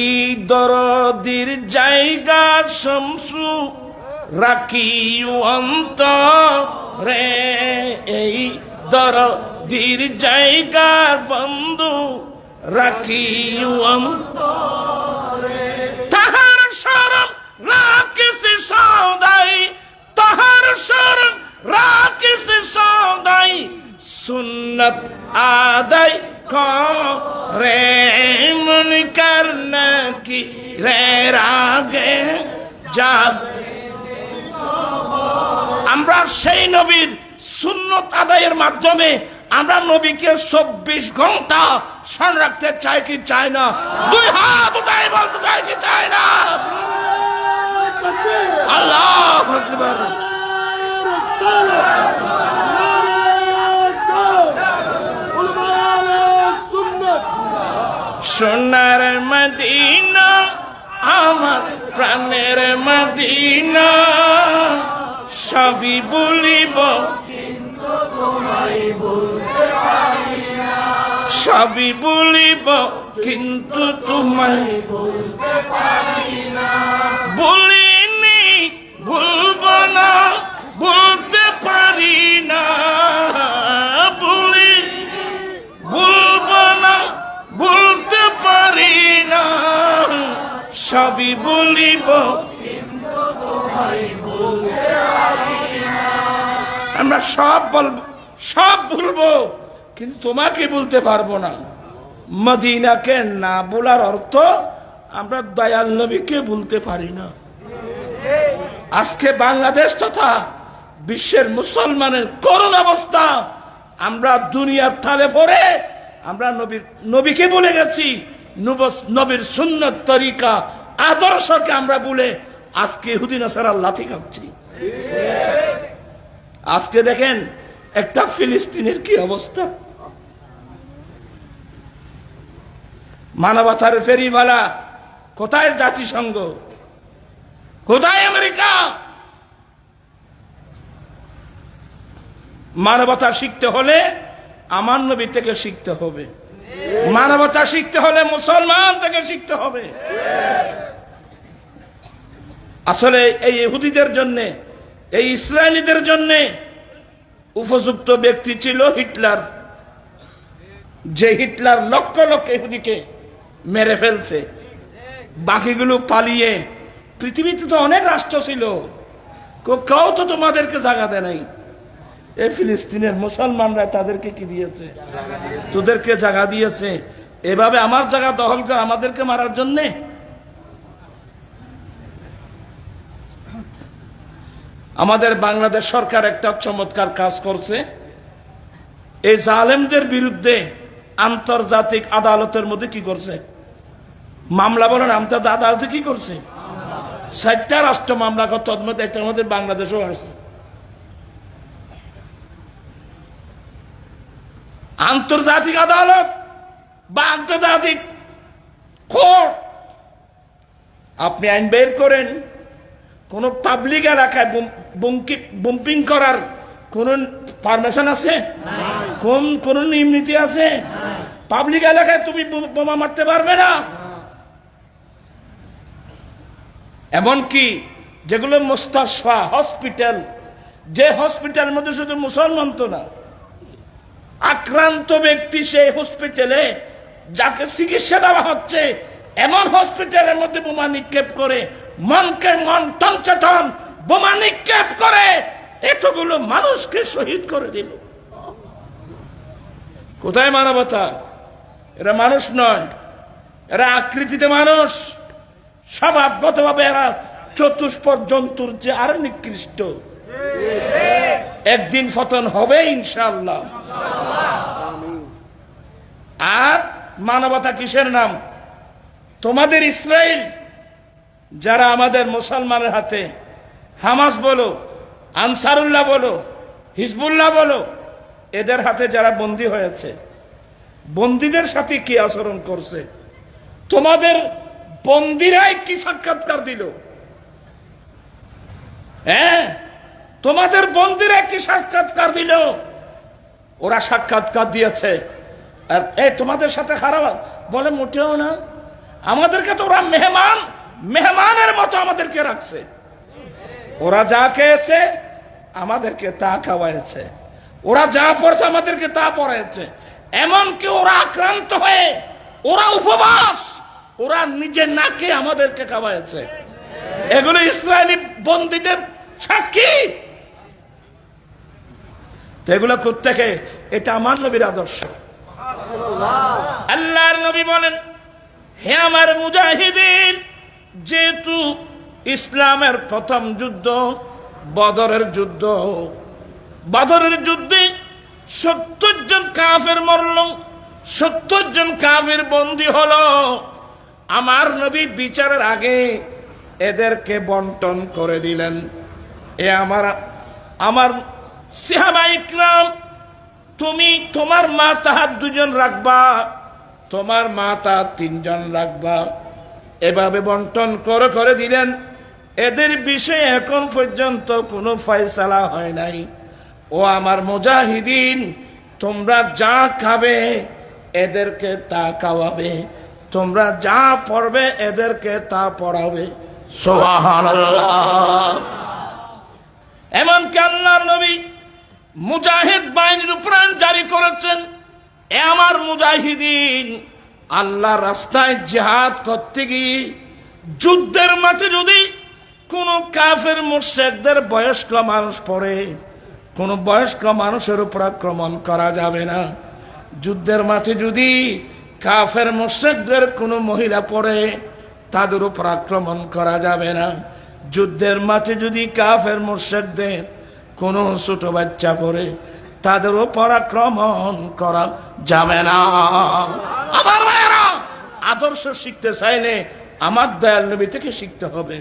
দরদির জায়গা শমসু রাখি অন্তরে, এই দরদির জায়গা বন্ধু রাখি অন্তরে, তাহার শরণ রাখিস সদাই, তাহার শরণ রাখিস সদাই, সুন্নত আদায় করে, মুনকার নাকিরের আগে যা। আমরা সেই নবীর সুন্নত আদায়ের মাধ্যমে আমরা নবীকে 24 ঘন্টা স্মরণ রাখতে চাই কি চাই না? দুই হাত উঠাই বলতে চাই কি চাই না? আল্লাহু আকবার। সোনার মদিনা আমার প্রাণের মদিনা, সবই বলিব কিন্তু তোমায় বলতে পারি না, সবই বলিব কিন্তু তোমায় বলতে পারি না, বলিনি বলবো না বলতে পারি না, বলি বলবো না বলতে পারি না, সবই বলিব কিন্তু তোমায় বলতে পারি না। আমরা সব বলবো, সব বলবো, কিন্তু তোমাকে বলতে পারবো না। মদিনাকে না বলার অর্থ আমরা দয়াল নবীকে বলতে পারি না। আজকে বাংলাদেশ তথা বিশ্বের মুসলমানের করুণ অবস্থা, আমরা দুনিয়ার থালে পড়ে আমরা নবীকে ভুলে গেছি, নবীর সুন্নত তরিকা আদর্শকে আমরা ভুলে আজকে ইহুদি নাসারা লাথি খাচ্ছি। আজকে দেখেন একটা ফিলিস্তিনের কি অবস্থা, মানবতার ফেরিওয়ালা কোথায় জাতিসংঘ, কোথায় আমেরিকা? মানবতা শিখতে হলে আমার নবী থেকে শিখতে হবে, মানবতা শিখতে হলে মুসলমান থেকে শিখতে হবে। আসলে এই ইহুদিদের জন্য, এই ইসরায়েলিদের জন্য উপযুক্ত ব্যক্তি ছিল হিটলার, যে হিটলার লক্ষ লক্ষ ইহুদিকে মেরে ফেলছে, বাকিগুলো পালিয়ে। পৃথিবীতে তো অনেক রাষ্ট্র ছিল, কেউ তো তোমাদেরকে জায়গা দেয় নাই। এই ফিলিস্তিনের মুসলমানরা তাদেরকে কি দিয়েছে? তোদেরকে জায়গা দিয়েছে। এভাবে আমার জায়গা দখল করে আমাদেরকে মারার জন্যে। আমাদের বাংলাদেশ সরকার একটা চমৎকার কাজ করছে। এই জালেমদের বিরুদ্ধে আন্তর্জাতিক আদালতের মধ্যে কি করছে? মামলা বলেন। আন্তর্জাতিক আদালতে কি করছে? 4টা রাষ্ট্র মামলা করতে, একটা আমাদের বাংলাদেশও আছে। আন্তর্জাতিক আদালত বা আন্তর্জাতিক কোর্ট, আপনি আইন বের করেন। কোন পাবলিক এলাকায় বম্পিং করার কোন পারমিশন আছে? কোন নিয়ম নীতি আছে? পাবলিক এলাকায় তুমি বোমা মারতে পারবে না। এমনকি যেগুলো মুস্তাশফা হসপিটাল, যে হসপিটালের মধ্যে শুধু মুসলমান তো না, আক্রান্ত ব্যক্তি সেই হসপিটালে যাকে চিকিৎসা দেওয়া হচ্ছে, এমন হসপিটালের মধ্যে বোমা নিক্ষেপ করে, মনকে মন টনকে টন বোমা নিক্ষেপ করে এতগুলো মানুষকে শহীদ করে দিল। কোথায় মানবতা? এরা মানুষ নয়, এরা আকৃতিতে মানুষ, স্বভাবগতভাবে এরা চতুষ্পদ জন্তুর যে আর নিকৃষ্ট। একদিন পতন হবে ইনশাআল্লাহ। আর মানবতা কিসের নাম? তোমাদের ইসরায়েল যারা আমাদের মুসলমানের হাতে, হামাস বলো, আনসারুল্লাহ বলো, হিজবুল্লাহ বলো, এদের হাতে যারা বন্দী হয়েছে, বন্দীদের সাথে কি আচরণ করছে? তোমাদের বন্দীরাই কি সাক্ষাৎকার দিল? হ্যাঁ, তোমাদের বন্দীরা কি সাক্ষাৎকার দিল? ওরা সাক্ষাৎকার দিয়েছে। আর তোমাদের সাথে খারাপ বলে মোটেও না। আমাদেরকে তো ওরা মেহমানের মতো আমাদেরকে রাখছে। ওরা যা খেয়েছে আমাদেরকে তা খাওয়াইছে, ওরা যা পড়ছে আমাদেরকে তা পড়াইছে। এমনকি ওরা আক্রান্ত হয়ে ওরা উপবাস, ওরা নিজে নাকে আমাদেরকে খাওয়াইছে। এগুলো ইসরায়েলি বন্দীদের সাক্ষী। এগুলো কোত্থেকে? এটা আমার নবীর আদর্শ। আল্লাহর নবী বলেন, হে আমার মুজাহিদিন, যেহেতু ইসলামের প্রথম যুদ্ধ বদরের যুদ্ধ, বদরের যুদ্ধে 70 জন কাফের মরল, 70 জন কাফের বন্দী হলো। আমার নবী বিচারের আগে এদেরকে বন্টন করে দিলেন। এ আমার সাহাবা ইকরাম, তুমি তোমার মাতাহাত 2 জন রাখবা, তোমার মাতাহাত 3 জন রাখবা। এভাবে বন্টন করে দিলেন। এদের বিষয়ে এখন পর্যন্ত কোনো ফয়সালা হয় নাই। ও আমার মুজাহিদিন, তোমরা যা খাবে এদেরকে তা খাওয়াবে, তোমরা যা পড়বে এদেরকে তা পড়াবে। সুবহানাল্লাহ। এমনকি আল্লাহর নবী মুজাহিদ বাহিনীর উপরান জারি করেছেন, এ আমার মুজাহিদিন, আল্লাহর রাস্তায় জিহাদ করতে গিয়ে যুদ্ধের মাঠে যদি কোন কাফের মুশরিকদের বয়স্ক মানুষ পড়ে, কোন বয়স্ক মানুষের উপর আক্রমণ করা যাবে না। যুদ্ধের মাঠে যদি কাফের মুশরিকদের কোন মহিলা পড়ে, তাদের উপর আক্রমণ করা যাবে না। যুদ্ধের মাঠে যদি কাফের মুশরিকদের কোন ছোট বাচ্চা পড়ে, তাদের উপর আক্রমণ করা যাবে না। আমার ভাইয়েরা, আদর্শ শিখতে চাইলে আমার দয়াল নবী থেকে শিখতে হবে।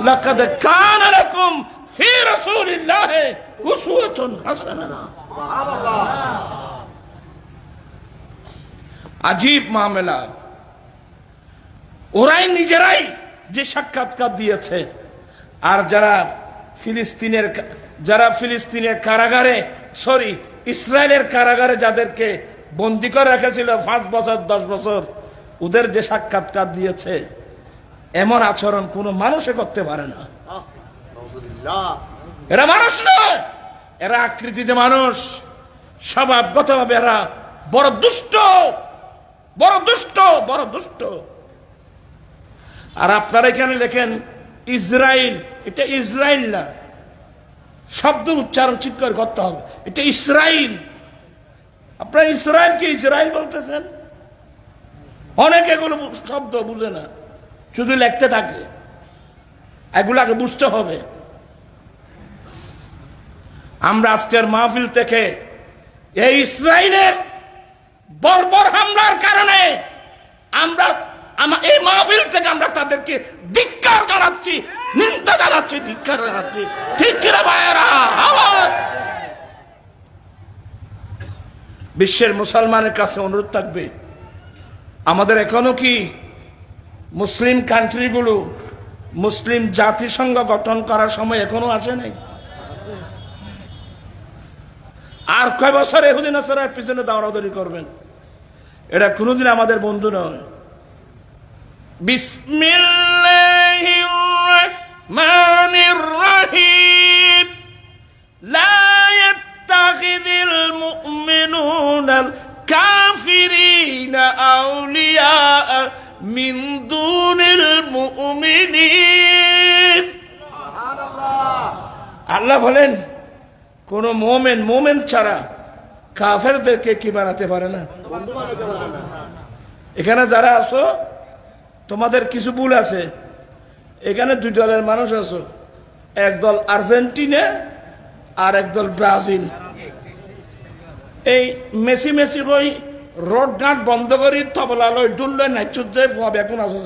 লাকাদ কানা লাকুম ফি রাসূলিল্লাহি উসওয়াতুন হাসানাহ। আজীব মামলা। ওরাই নিজেরাই যে সাক্ষাৎকার দিয়েছে, আর যারা ফিলিস্তিনের কারাগারে, ইসরায়েলের কারাগারে যাদেরকে বন্দী করে রেখেছিল 5 বছর 10 বছর, ওদের যে সাক্ষাৎকার দিয়েছে, এমন আচরণ কোনো মানুষে করতে পারে না। এরা মানুষ নয়, এরা আকৃতিতে মানুষ, স্বভাবগতভাবে এরা বড় দুষ্ট, বড় দুষ্ট, বড় দুষ্ট। আর আপনারা এখানে লেখেন ইসরায়েল, এটা ইসরায়েল না, শব্দ উচ্চারণ ঠিক করে করতে হবে, এটা ইসরায়েল। আপনারা ইসরায়েলকে ইসরায়েল বলতেছেন। অনেকে এগুলো শব্দ বুঝে না, শুধু লিখতে থাকে। এগুলাকে বুঝতে হবে। আমরা আজকের মাহফিল থেকে এই ইসরায়েলের বর্বর হামলার কারণে আমরা এই মাহফিল থেকে আমরা তাদেরকে ধিক্কার জানাচ্ছি, নিন্দা জানাচ্ছি, ধিক্কার জানাচ্ছি। ঠিক কিনা ভাইয়েরা? বিশ্বের মুসলমানের কাছে অনুরোধ থাকবে, আমাদের এখনো কি মুসলিম কান্ট্রিগুলো মুসলিম জাতিসংঘ গঠন করার সময় এখনো আসে নাই? আর কয় বছর ইহুদি নাসারার পিছনে দৌড়াদৌড়ি করবেন? এটা কোনোদিন আমাদের বন্ধু নয়। বিসমিল্লাহির রহমানির রহিম। লা ইয়াত্তাখিযুল মুমিনুনাল কাফিরিনা আউলিয়া মিন দুনিল মুমিনিন। আল্লাহ বলেন কোন মোমেন ছাড়া কাফেরদেরকে কি বানাতে পারে না? এখানে যারা আছো তোমাদের কিছু ভুল আছে। এখানে দুই দলের মানুষ আছো, একদল আর্জেন্টিনা আর একদল ব্রাজিল। এই মেসি মেসি কই রোড ঘাট বন্ধ করি তবলা লই ডুললে নাচুর যে এখন আসো।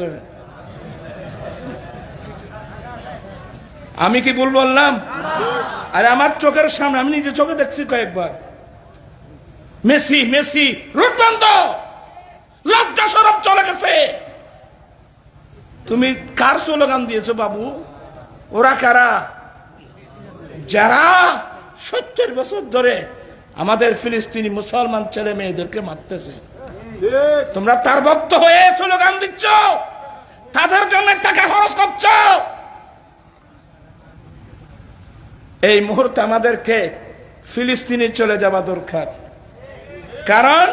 আমি কি ভুল বললাম? আর আমার চোখের সামনে আমি নিজে চোখে দেখছি কয়েকবার মেসি মেসি রোড বন্ধ, লজ্জা শরম চলে গেছে। তুমি কার স্লোগান দিয়েছো বাবু? ওরা কারা? যারা 70 বছর ধরে আমাদের ফিলিস্তিনি মুসলমান ছেলে মেয়েদেরকে মারতেছে। তোমরা তার ভক্ত হয়ে স্লোগান দিচ্ছ, তাদের জন্য টাকা খরচ করছ। এই মুহূর্তে আমাদেরকে ফিলিস্তিনে চলে যাওয়া দরকার। কারণ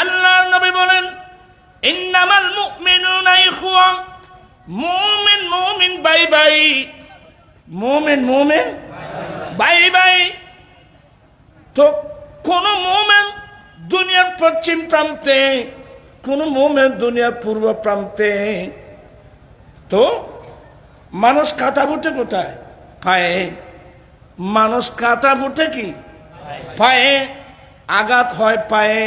আল্লাহর নবী বলেন ইন্নামাল মুমিনুনা ইখওয়া। মুমিন মুমিন ভাই ভাই, মুমিন মুমিন ভাই ভাই। তো কোন মুমিন দুনিয়ার পশ্চিম প্রান্তে, কোন মুমিন দুনিয়ার পূর্ব প্রান্তে। তো মানুষ কাঁথা ফুটে কোথায়? পায়ে। মানুষ কাঁথা ফুটে কি পায়ে? আঘাত হয় পায়ে,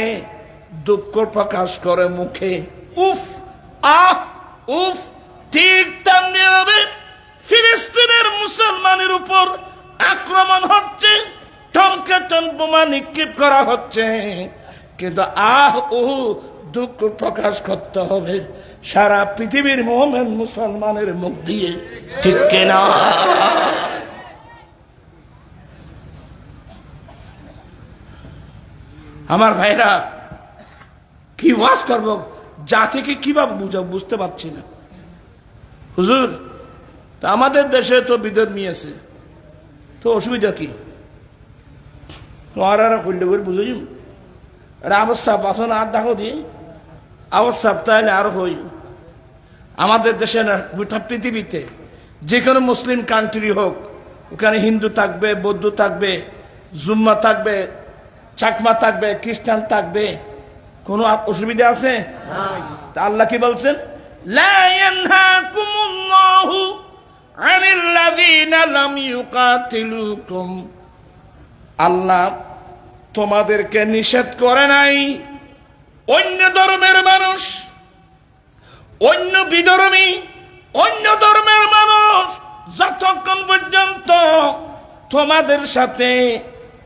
দুঃখ প্রকাশ করে মুখে। উফ আহ উফ। ঠিক তেমনি হবে ফিলিস্তিনের মুসলমানের উপর আক্রমণ হচ্ছে, টনকে বোমা নিক্ষেপ করা হচ্ছে, কিন্তু আহ দুঃখ প্রকাশ করতে হবে সারা পৃথিবীর মুমিন মুসলমানের মুখ দিয়ে। ঠিক কিনা? আমার ভাইরা, কি ওয়াজ করবো? জাতিকে কিভাবে বুঝাবো বুঝতে পারছি না। হুজুর, তা আমাদের দেশে তো বিদ্যুৎ নিয়েছে, তো অসুবিধা কি? আর খুললে করে বুঝি আবস্থাপ আসো না, আর দেখো দি আবস্থাপ তাহলে আর হই। আমাদের দেশে না, গোটা পৃথিবীতে যে কোনো মুসলিম কান্ট্রি হোক, ওখানে হিন্দু থাকবে, বৌদ্ধ থাকবে, জুম্মা থাকবে, চাকমা থাকবে, খ্রিস্টান থাকবে, কোনো অসুবিধা আছে? তা আল্লাহ কি বলছেন? লা ইয়ানহাকুমুল্লাহু আনিল্লাযীনা লাম ইউকাতিলুকুম। আল্লাহ তোমাদেরকে নিষেধ করে নাই অন্য ধর্মের মানুষ, অন্য বিধর্মী, অন্য ধর্মের মানুষ যতক্ষণ পর্যন্ত তোমাদের সাথে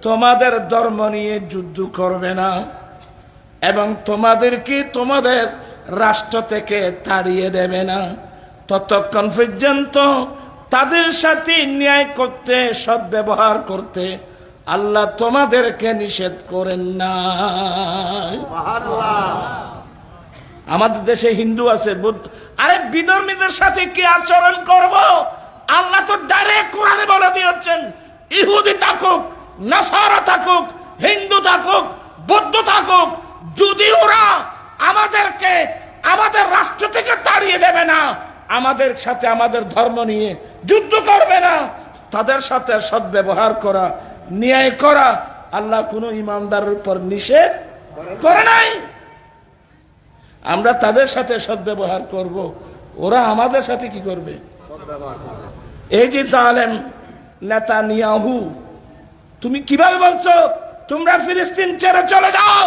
তোমাদের ধর্ম নিয়ে যুদ্ধ করবে না এবং তোমাদেরকে তোমাদের রাষ্ট্র থেকে তাড়িয়ে দেবে না, ততক্ষণ পর্যন্ত তাদের সাথে ন্যায় করতে, সদ্ব্যবহার করতে আল্লাহ তোমাদেরকে নিষেধ করেন না। আমাদের দেশে হিন্দু আছে, বুদ্ধ, আরে বিধর্মীদের সাথে কি আচরণ করব? আল্লাহ তো ডাইরেক্ট কোরআনে বলে দিয়েছেন, ইহুদি থাকুক, নাসারা থাকুক, হিন্দু থাকুক, বৌদ্ধ থাকুক, যদি ওরা আমাদেরকে আমাদের রাষ্ট্র থেকে তাড়িয়ে দেবে না, আমাদের সাথে আমাদের ধর্ম নিয়ে যুদ্ধ করবে না, তাদের সাথে সদ্ব্যবহার করা, ন্যায় করা আল্লাহ কোন ইমানদারের উপর নিষেধ করে নাই। আমরা তাদের সাথে সদ্ব্যবহার করব, ওরা আমাদের সাথে কি করবে? এই যে জালেম নেতানিয়াহু, তুমি কিভাবে বলছো তোমরা ফিলিস্তিন ছেড়ে চলে যাও?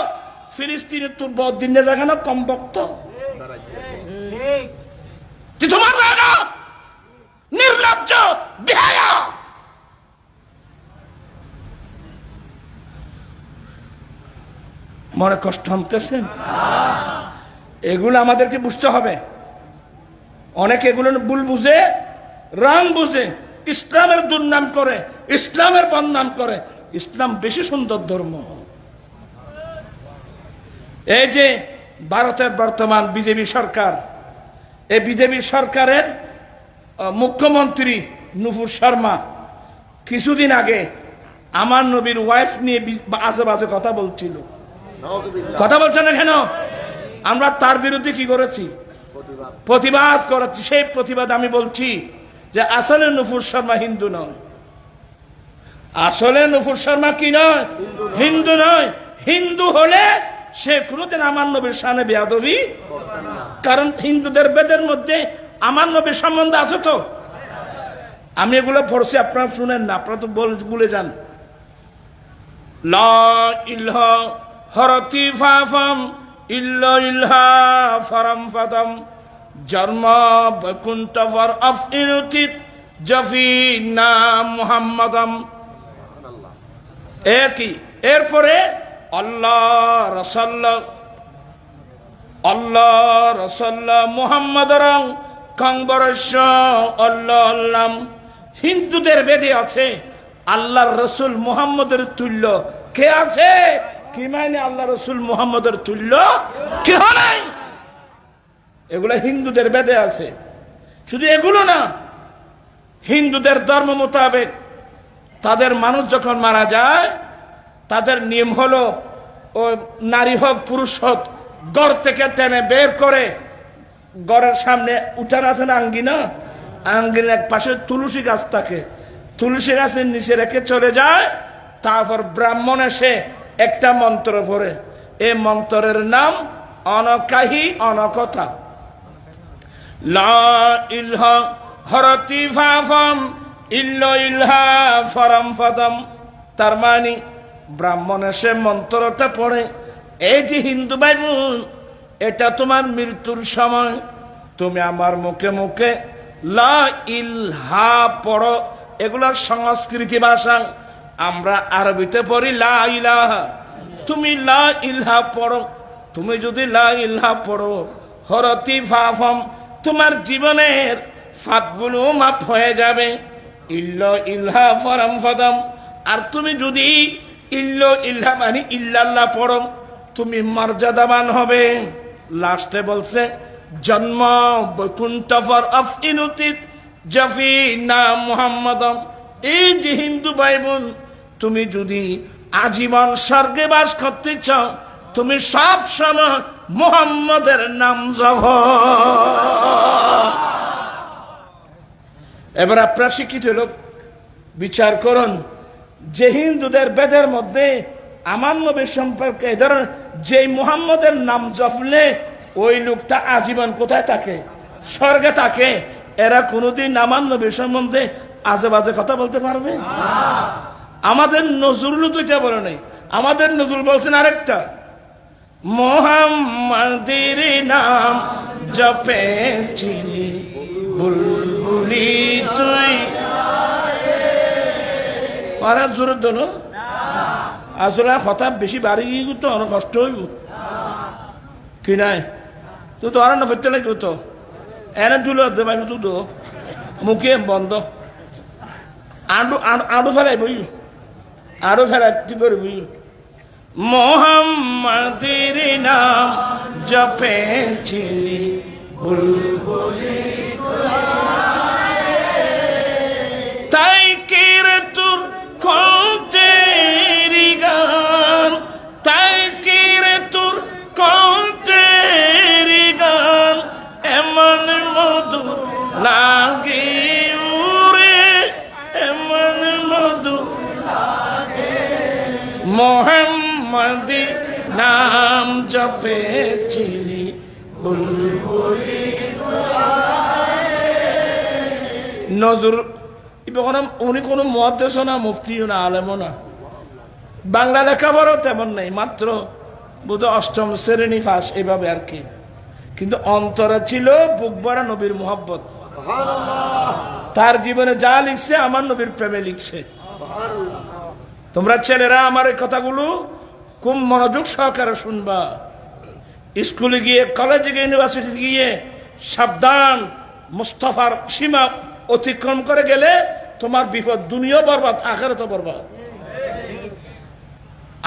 ফিলিস্তিনে তোর বদিন জায়গা না, কম বক্ত তোমার জায়গা, নির্লজ্জ বেহায়া। মনে কষ্ট আনতেছেন? এগুলো আমাদেরকে বুঝতে হবে। অনেকে এগুলো ভুল বুঝে, রং বুঝে, ইসলামের দুর্নাম করে, ইসলামের বদনাম করে। ইসলাম বেশি সুন্দর ধর্ম। এই যে ভারতের বর্তমান বিজেপি সরকার, এই বিজেপি সরকারের মুখ্যমন্ত্রী নুপুর শর্মা কিছুদিন আগে আমার নবীর ওয়াইফ নিয়ে আজে বাজে কথা বলছিল। কথা বলছে না কেন? আমরা তার বিরুদ্ধে কি করেছি? প্রতিবাদ করেছি। সেই প্রতিবাদ আমি বলছি যে আসলে নুপুর শর্মা হিন্দু নয়। আসলে নুপুর শর্মা কি নয়? হিন্দু নয়। হিন্দু হলে সে কোনোদিন আমার নবীর শানে বেয়াদবি, কারণ হিন্দুদের বেদের মধ্যে আমার নবীর সম্বন্ধে আছে তো। আমি এগুলো পড়ছি, আপনারা শুনেন না, আপনারা তো ভুলে যান। লা ইলাহা হরতি ফাফাম ইল্লা ইল্হা ফারাম ফাদাম জন্ম বৈকুণ্ঠ ফর আফইনুতিত জাফিনা মুহাম্মাদাম। একই এরপরে আল্লাহ রসাল্লাহ মুহাম্মাদারাং কাংবরস্য আল্লাহ আল্লাম। হিন্দুদের বেদে আছে আল্লাহর রসুল মুহাম্মদের তুল্য কে আছে? কি মানে আল্লাহ রসুল মুহাম্মদের তুল্য কেউ নাই। এগুলো হিন্দুদের বেদে আছে। শুধু এগুলো না, হিন্দুদের ধর্ম মোতাবেক তাদের মানুষ যখন মারা যায়, তাদের নিয়ম হলো ও নারী হোক পুরুষ হোক ঘর থেকে টেনে বের করে ঘরের সামনে উঠান আছে না, আঙ্গিনা, আঙ্গিনার এক পাশে তুলসী গাছ থাকে, তুলসী গাছের নিচে রেখে চলে যায়। তারপর ব্রাহ্মণ এসে একটা মন্ত্র পড়ে। এই মন্ত্রের নাম অনকাহি অনকথা। লা ইলাহা হরতি ফাফাম ইল্লা ইল্হা ফারাম ফাদাম। তার মানে ব্রাহ্মণ এসে মন্ত্রটা পড়ে, এই যে হিন্দু ভাই বোন, এটা তোমার মৃত্যুর সময় তুমি আমার মুখে মুখে লা ইলাহা পড়ো। এগুলা সংস্কৃতি ভাষা, আমরা আরবিতে পড়ি লা ইলাহা। তুমি লা ইলাহা পড়ো। তুমি যদি লা ইলাহা পড়ো, হরতি ফাফাম, তোমার জীবনের ফাঁকগুলো মাফ হয়ে যাবে। ইল্লা ইল্হা ফারাম ফাদাম। আর তুমি যদি ইল্লা ইল্হা মানে ইল্লাল্লাহ পড়ো, তুমি মর্যাদাবান হবে। লাস্টে বলছে জন্ম বৈকুণ্ঠ ফর আফইনুতিত জাফিনা মুহাম্মাদাম। এই যে হিন্দু ভাই বোন, তুমি যদি আজীবন স্বর্গে বাস করতে চাও, তুমি সব সময় মুহাম্মাদের নাম জপ। এবার আপনারা শিক্ষিত লোক বিচার করুন, যে হিন্দুদের বেদের মধ্যে আমার নবীর সম্পর্কে এ ধরনের যে মুহাম্মদের নাম জপলে ওই লোকটা আজীবন কোথায় থাকে? স্বর্গে থাকে। এরা কোনোদিন আমার নবীর সম্বন্ধে আজে বাজে কথা বলতে পারবে? আমাদের নজরুল তো এটা বলে নাই। আমাদের নজরুল বলছেন আরেকটা, মুহাম্মাদের নাম জপেছিলি বুলবুলি তুই। আরে জোরে দোনো, আসলে কথা বেশি বাড়ি গিয়ে তো অনেক কষ্ট হইব কি নাই? তুই তো আর না করতে নাই, তো এনে তুলে দেবাই তুই তো মুখে বন্ধ আডু ফেলাই বই, আরো ফেলাই কি করবি? মুহাম্মাদের নাম জপেছিলি বুলবুলি তাই কে রে তোর কণ্ঠে এমন মধু লাগে উরে এমন মধু মোহাম্মদী নাম জপেছিলি বুলবুলি নজর উনি কোনো মুহাদ্দিস না মুফতিও না আলেমও না বাংলা লেখাপড়াও তেমন নেই মাত্র বোধ অষ্টম শ্রেণী পাস এইভাবে আর কি কিন্তু অন্তরে ছিল বুক ভরা নবীর মুহাব্বত তার জীবনে যা লিখছে আমার নবীর প্রেমে লিখছে তোমরা ছেলেরা আমার এই কথাগুলো খুব মনোযোগ সহকারে শুনবা স্কুলে গিয়ে কলেজে গিয়ে ইউনিভার্সিটি গিয়ে সাবধান মুস্তাফার সীমা অতিক্রম করে গেলে তোমার বিপদ দুনিয়াও বরবাদ আখিরাতও বরবাদ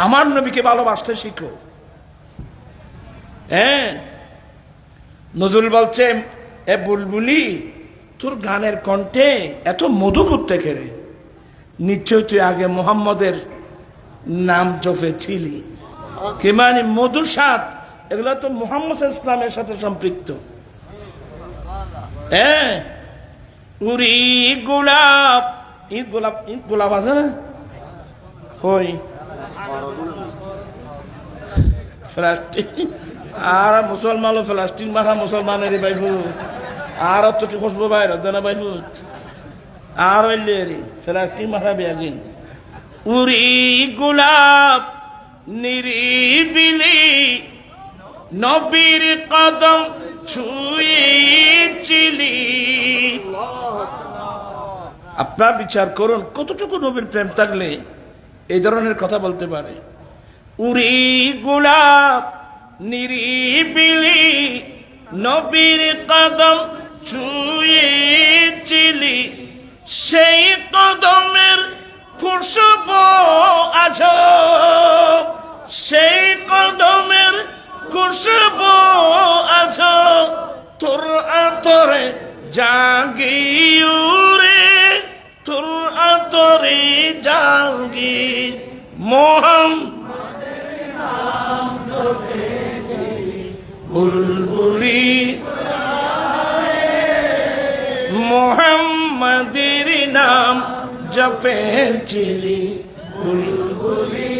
আমার নবীকে ভালোবাসতে শিখো হ্যাঁ নজরুল বলছে এ বুলবুলি তোর গানের কণ্ঠে এত মধু করতে খেরে নিশ্চয় তুই আগে মুহাম্মদের নাম জপেছিলি কি মানে মধুর স্বাদ এগুলো তো মুহাম্মদ ইসলামের সাথে সম্পৃক্ত হ্যাঁ উরি গোলাপ ঈদ গোলাপ আছে না কই প্লাস্টিক আর মুসলমান প্লাস্টিক মারা মুসলমানের বাইফু আর তো কি খুশবু বাইর দেনা বাইফু আর হইলে রে প্লাস্টিক মারা বেগিন উরি গোলাপ নিরিবিলি নবীর কদম ছুঁয়েছিলি আপনার বিচার করুন কতটুকু নবীর প্রেম থাকলে এই ধরনের কথা বলতে পারে উরি গোলাপ নিরিবিলি নবীর কদম ছুঁয়েছিলি সেই কদমের খুশবু আজ সেই কদমের খুশবু আজ তোর আতরে জাগিউরে তোর আতরে জাগি বুলবুলি মোহাম্মদের নাম জপেছিলি বুলবুলি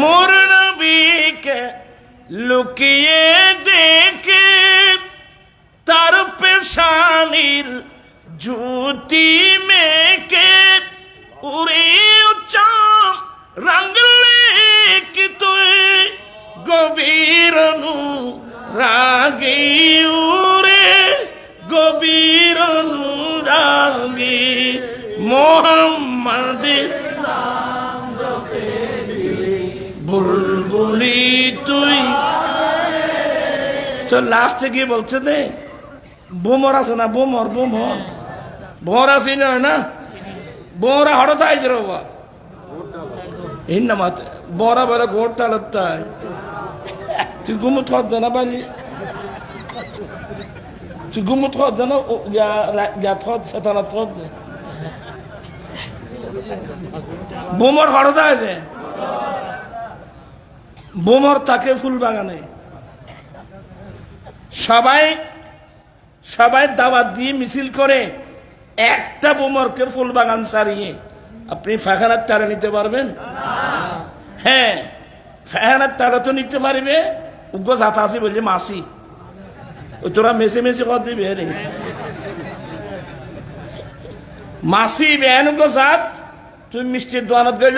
মোর নবীকে লুকিয়ে দেখে তার পেশানির জুতি মেকে উড়ে চাম রঙলে কি তুই গভীর রাগি উড়ে গভীর রাগি মোহাম্মদ বুলবুলি তুই তো লাস্টে গিয়ে বলছে দে বোমর আছে না বোমর আছে না বোমরা হঠাৎ আইছে বাবা এই না মাতে বড়া বলে গোট তালতাই তুই গুমুত হদ না বালি তুই গুমুত হদ না গা থদ সাতানা থদ বোমর হঠাৎ আইছে বোমর তাকে ফুল বাগানে সবাই দাওয়াত দিয়ে মিছিল করে একটা বোমরকে ফুল বাগান সারিয়ে আপনি ফাখানার তারা নিতে পারবেন হ্যাঁ ফাখানার তারা তো নিতে পারবে উগ্র জাত আছে বলছে মাসি তোরা মেসে কর দিবে রে মাসি বেন উগ্র জাত তুমি মিষ্টির দোকানত গেল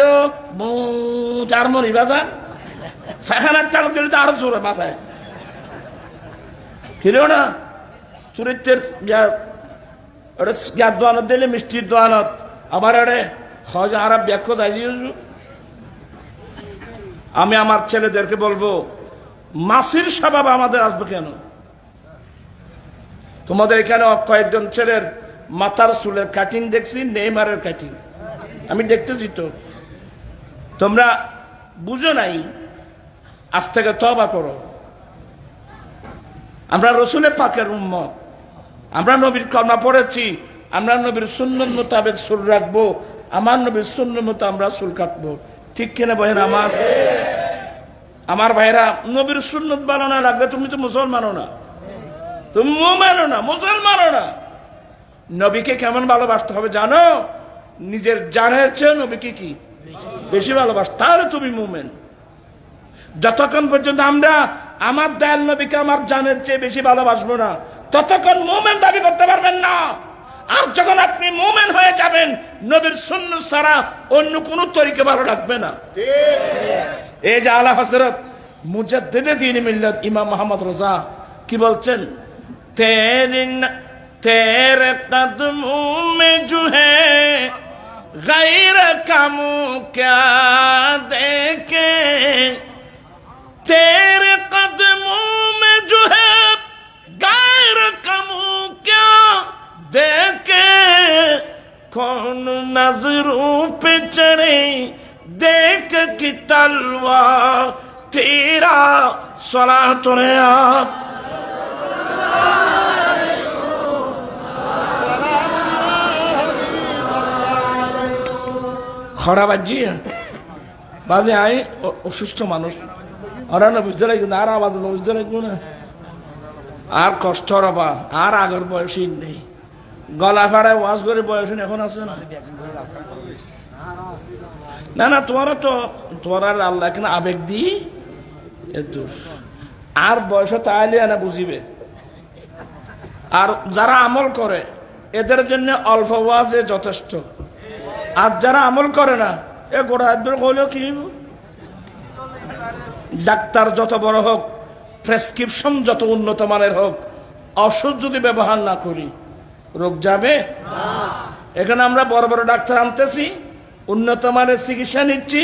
চার মরি বাজার ফাখানার তারা গেলে তো আরো জোরে মাথায় ফিরেও না চুরিত্বের গ্যাস দোয়ানত দিলে মিষ্টির দোয়ানত আবার এড়ে হজ আরব ব্যাখ্য যাই আমি আমার ছেলেদেরকে বলবো মাসির স্বভাব আমাদের আসবে কেন তোমাদের এখানে কয়েকজন ছেলের মাথার চুলের কাটিং দেখছি নেইমারের কাটিং আমি দেখতেছি তো তোমরা বুঝো নাই আজ থেকে তওবা করো আমরা রসুলের পাকের উম্মত আমরা নবীর কলমা পড়েছি আমরা নবীর সুন্নত মোতাবেক চুল রাখবো আমার নবীর সুন্নত মতো আমরা চুল কাটবো ঠিক কিনা বহেন আমার ভাইরা নবীর সুন্নত বানানো লাগবে তুমি তো মুসলমানও না তুমি মুমিনও না, মুসলমানও না। নবীকে কেমন ভালোবাসতে হবে জানো? নিজের জানের চেয়ে নবীকে কি বেশি ভালোবাস, তাহলে তুমি মুমিন। যতক্ষণ পর্যন্ত আমরা আমার দয়াল নবীকে আমার জানের চেয়ে বেশি ভালোবাসবো না, ততক্ষণ মুমিন দাবি করতে পারবেন না। আর যখন আপনি মুমিন হয়ে যাবেন, নবীর সুন্নাত ছাড়া অন্য কোন তরিকা ভালো লাগবে না। এই যে আলা হযরত মুজাদ্দিদে দ্বীন মিল্লাত ইমাম মুহাম্মদ রাজা কি বলছেন? तेरे कदमों में जो है गैर कामों क्या देखे, तेरे कदमों में जो है गैर कामों क्या देखे, कौन नजरों पे चढ़े देख की तलवार तेरा सलाह तो খরা বাজি বাজে আই অসুস্থ মানুষ ওরা না বুঝতে লাগবে না, আর আওয়াজ না বুঝতে লাগবে না, আর কষ্ট রবা, আর আগের বয়সই নেই। গলা ফাড়ায় ওয়াজ করে বয়স এখন আছে না? না না, তোমারা তো তোমার আল্লাহ কেন আবেগ দি দূর, আর বয়স তাইলে না বুঝিবে। আর যারা আমল করে এদের জন্য অল্প ওয়াজে যথেষ্ট, আর যারা আমল করে না এ গোড়া দূর কইলেও কি, ডাক্তার যত বড় হোক, প্রেসক্রিপশন যত উন্নত মানের হোক, ওষুধ যদি ব্যবহার না করি রোগ যাবে? এখানে আমরা বড় বড় ডাক্তার আনতেছি, উন্নত মানের চিকিৎসা নিচ্ছি,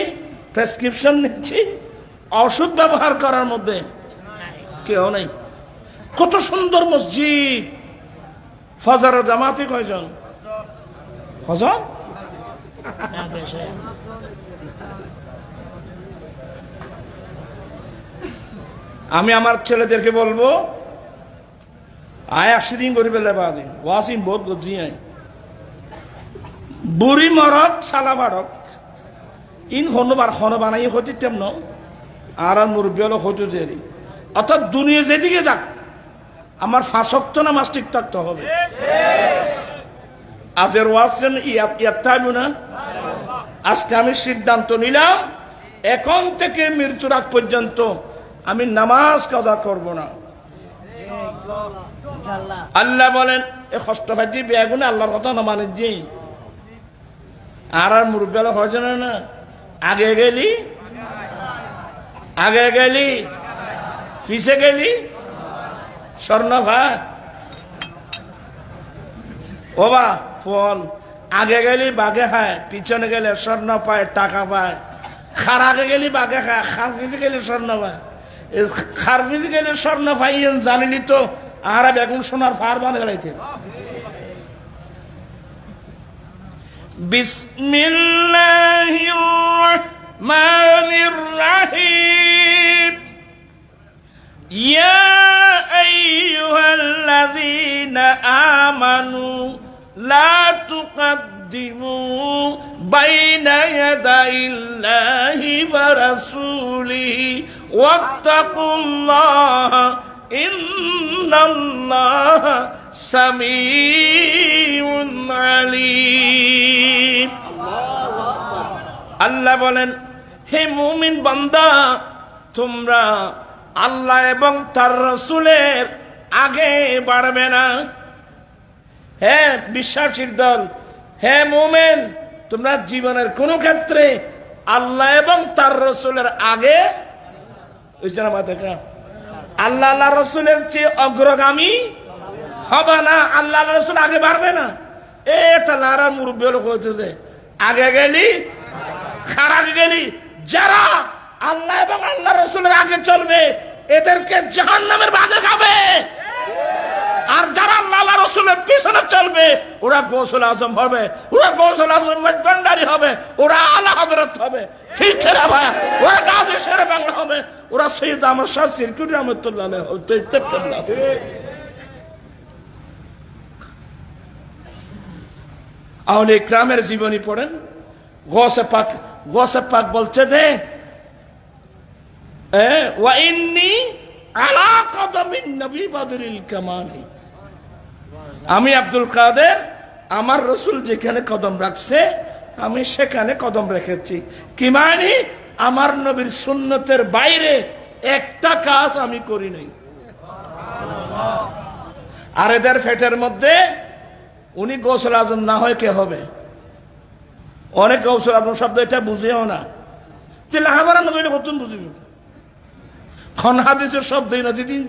প্রেসক্রিপশন নিচ্ছি, ওষুধ ব্যবহার করার মধ্যে কেউ নেই। কত সুন্দর মসজিদ, ফজর জামাতে কয়জন? ফজর আমি আমার ছেলেদেরকে বলবো আয় 80 দিন করে বেলে বাদে ওয়াসিম বহুত গজি আয় বুড়ি মরক সালা বাড়ক ইন হনবার খন বানাই হতে তেমন আর মুরব্বী হলো হতে জেরি। অর্থাৎ দুনিয়া যেদিকে যাক আমার 5 ওয়াক্ত নামাজ ঠিক থাকতে হবে। আজের ওয়াসেন ইয়াত্তাবু না, আজকে আমি সিদ্ধান্ত নিলাম এখন থেকে মৃত্যুর আগ পর্যন্ত আমি নামাজ কাজা করব না। আল্লাহ বলেন এ কষ্টভাজি বেগুনে আল্লাহর কথা না মানে যে আর মুরব্বী হয় জানে না, আগে গেলি পিছে গেলি স্বর্ণ ভাই ও বা ফল, আগে গেলি বাঘে খায়, পিছনে গেলে স্বর্ণ পায়, টাকা পায়। খার আগে গেলি বাঘে খায়, খার পিছে গেলে স্বর্ণ পায়। খার পিছে গেলে স্বর্ণ পাই জানিনি তো আর বেগুন সোনার ফার বানে গেলাইছে। বিসমিল্লাহির রহমানির রহিম। ইয়া আইয়ুহাল্লাযীনা আমানু লা তুকদ্দিমু বাইনা ইয়াদাইল্লাহি ওয়া রাসূলিহি ওয়াত্তাকুল্লাহা ইন্নাল্লাহা সামিউন আলীম। আল্লাহ বলেন হে মুমিন বান্দা, তোমরা আল্লাহ এবং তার রাসূলের আগে বাড়বে না। হে বিশ্বাসীর দল, হে মুমিন, তোমরা জীবনের কোন ক্ষেত্রে আল্লাহ এবং তার রাসূলের আগে আল্লাহ আল্লাহ রাসূলের চেয়ে অগ্রগামী হবে না। আল্লাহ রাসূল আগে বাড়বে না। এ তালারা মুরব্বী লোক হইতে আগে গেলি খারাপ গেলি। যারা আল্লাহ এবং আল্লাহ রাসূলের আগে চলবে এদেরকে জাহান্নামের বাজে খাবে। আর যারা আল্লাহ রাসূলের পিছনে চলবে ওরা গৌসুল আজম হবে, ওরা গৌসুল আজম ভান্ডারী হবে, ওরা আলা হযরত হবে। ঠিক না ভাই? ওরা গাজী শেরে বাংলা হবে, ওরা সৈয়দ আহমদ শাহ সিরকুরি রহমাতুল্লাহ আলাইহি হবে। আউলিয়া ইকরামের জীবনী পড়েন। গৌসে পাক বলছে দে ওয়া ইন্নী আলা কদমিন নবী বদরিল কামালি। আমি আব্দুল কাদের আমার রসুল যেখানে কদম রাখছে আমি সেখানে কদম রেখেছি। কি মানে আমার নবীর সুন্নতের বাইরে একটা কাজ আমি করি নাই। আর এদের ফেটের মধ্যে উনি গৌসুল আজম না হয় কে হবে? অনেক গৌসুল আজম শব্দ এটা বুঝেও না। লেখাপড়া না করলে কতক্ষণ বুঝবি? খন হাদিসের শব্দই না, যেদিন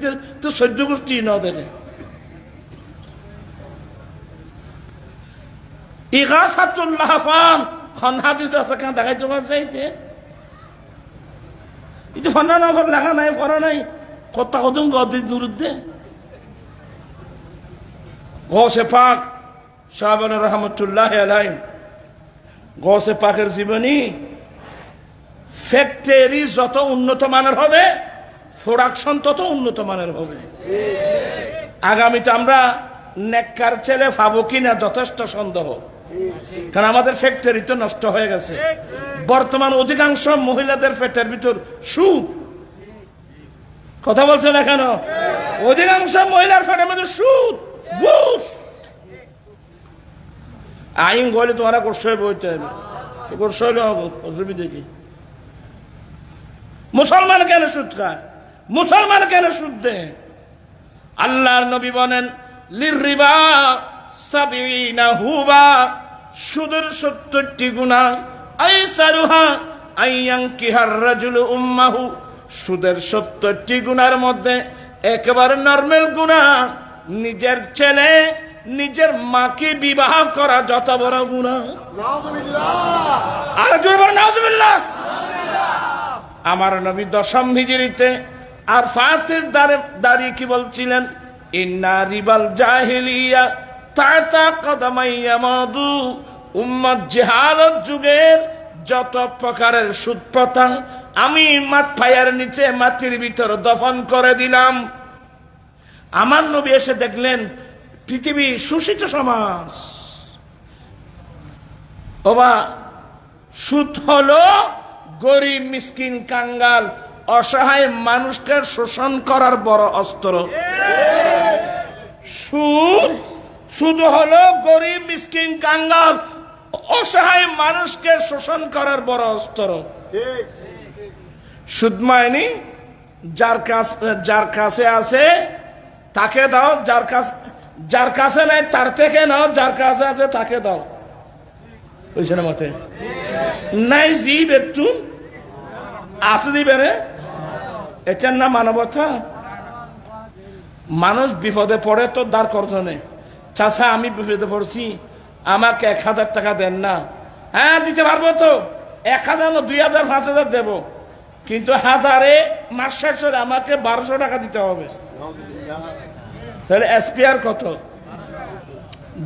তো সহ্য গোষ্ঠী না দেখে। ইগাসাতুল লাহফান খন হাদিস আছে কেন দেখাই তোমার চাইতে? এই যে ফন্না নগর লেখা নাই, পড়া নাই, কথা কদম গদিস নুরুদ্দে গৌসে পাক শাহবান রহমতুল্লাহ আলাইহি, গৌসে পাকের জীবনী ফ্যাক্টরি যত উন্নত মানের হবে প্রোডাকশন তত উন্নত মানের হবে। আগামীতে আমরা নেককার ছেলে পাবো কিনা যথেষ্ট সন্দেহ, কারণ আমাদের ফ্যাক্টরি তো নষ্ট হয়ে গেছে। বর্তমান অধিকাংশ মহিলাদের পেটের ভিতর সুদ। কথা বলছে না কেন? অধিকাংশ মহিলার পেটের ভিতর সুদ, ঘুষ। আইন গলে তোমারা করছে বইতে হবে, করছে অসুবিধা কি? মুসলমান কেন সুদ খায়? মুসলমান কেন সুদ দেয়? আল্লাহর নবী বলেন লিররিবা সাবিনা হুবা, সুদের 70টি গুনাহ। আইসারুহা আইয়ানকিহার রাজুলু উম্মাহু, সুদের 70টি গুনার মধ্যে একেবারে নরমাল গুনাহ নিজের ছেলে নিজের মাকে বিবাহ করা যত বড় গুনাহ। নাউযুবিল্লাহ, আর জোরে বলেন নাউযুবিল্লাহ। আমার নবী 10ম হিজরিতে আর ফাতির দাঁড়িয়ে কি বলছিলেন? ইন্না রিবাল জাহিলিয়া তাতা কদমাইয়া মাদু, উম্মত জাহালত যুগের যত প্রকারের সুদ প্রথা আমি পায়ের নিচে মাটির ভিতর দফন করে দিলাম। আমার নবী এসে দেখলেন পৃথিবী শোষিত সমাজ। ওবা সুদ হলো গরিব মিসকিন কাঙ্গাল অসহায় মানুষকে শোষণ করার বড় অস্ত্র। সুদ হলো গরিব মিসকিন কাঙ্গাল অসহায় মানুষকে শোষণ করার বড় অস্ত্র। সুদ মানে যার কাছে আছে তাকে দাও, যার কাছে নাই তার থেকে নাও, যার কাছে আছে তাকে দাও। বুঝছে না মতে? নাই জি বেতু আছে দিবে রে, এটার নাম মানবতা। মানুষ বিপদে পড়ে তো দাঁড় করতে নেই। চাচা আমি বিপদে পড়ছি, আমাকে 1000 টাকা দেন না। হ্যাঁ দিতে পারবো তো, 1000 না 2000 5000 দেব, কিন্তু 1000-এ মাস শেষ হলে আমাকে 1200 টাকা দিতে হবে। তাহলে এসপিআর কত?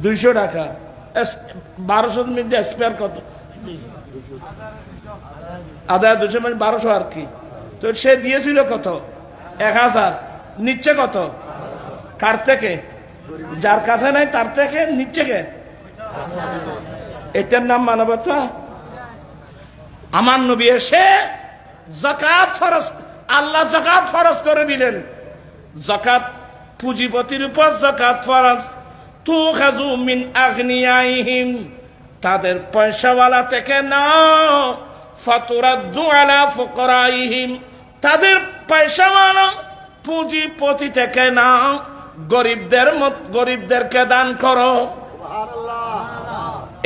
200 টাকা। 1200 মধ্যে এসপিআর কত? 1200 মানে 1200 আর কি। তো সে দিয়েছিল কত? 1000। নিচ্ছে কত? কার থেকে? যার কাছে নাই তার থেকে নিচ্ছে কে? এটার নাম মানবতা? আমার নবী এসে যাকাত ফরজ, আল্লাহ যাকাত ফরজ করে দিলেন। যাকাত পুঁজিপতির উপর যাকাত ফরজ। তুখাযু মিন আগনিয়াইহিম, তাদের পয়সাওয়ালা থেকে নাও। ফাতুরাদ্দু আলা ফুকরাইহিম, তাদের পয়সাওয়ালা পুঁজিপতি থেকে নাও, গরিবদেরকে দান করো।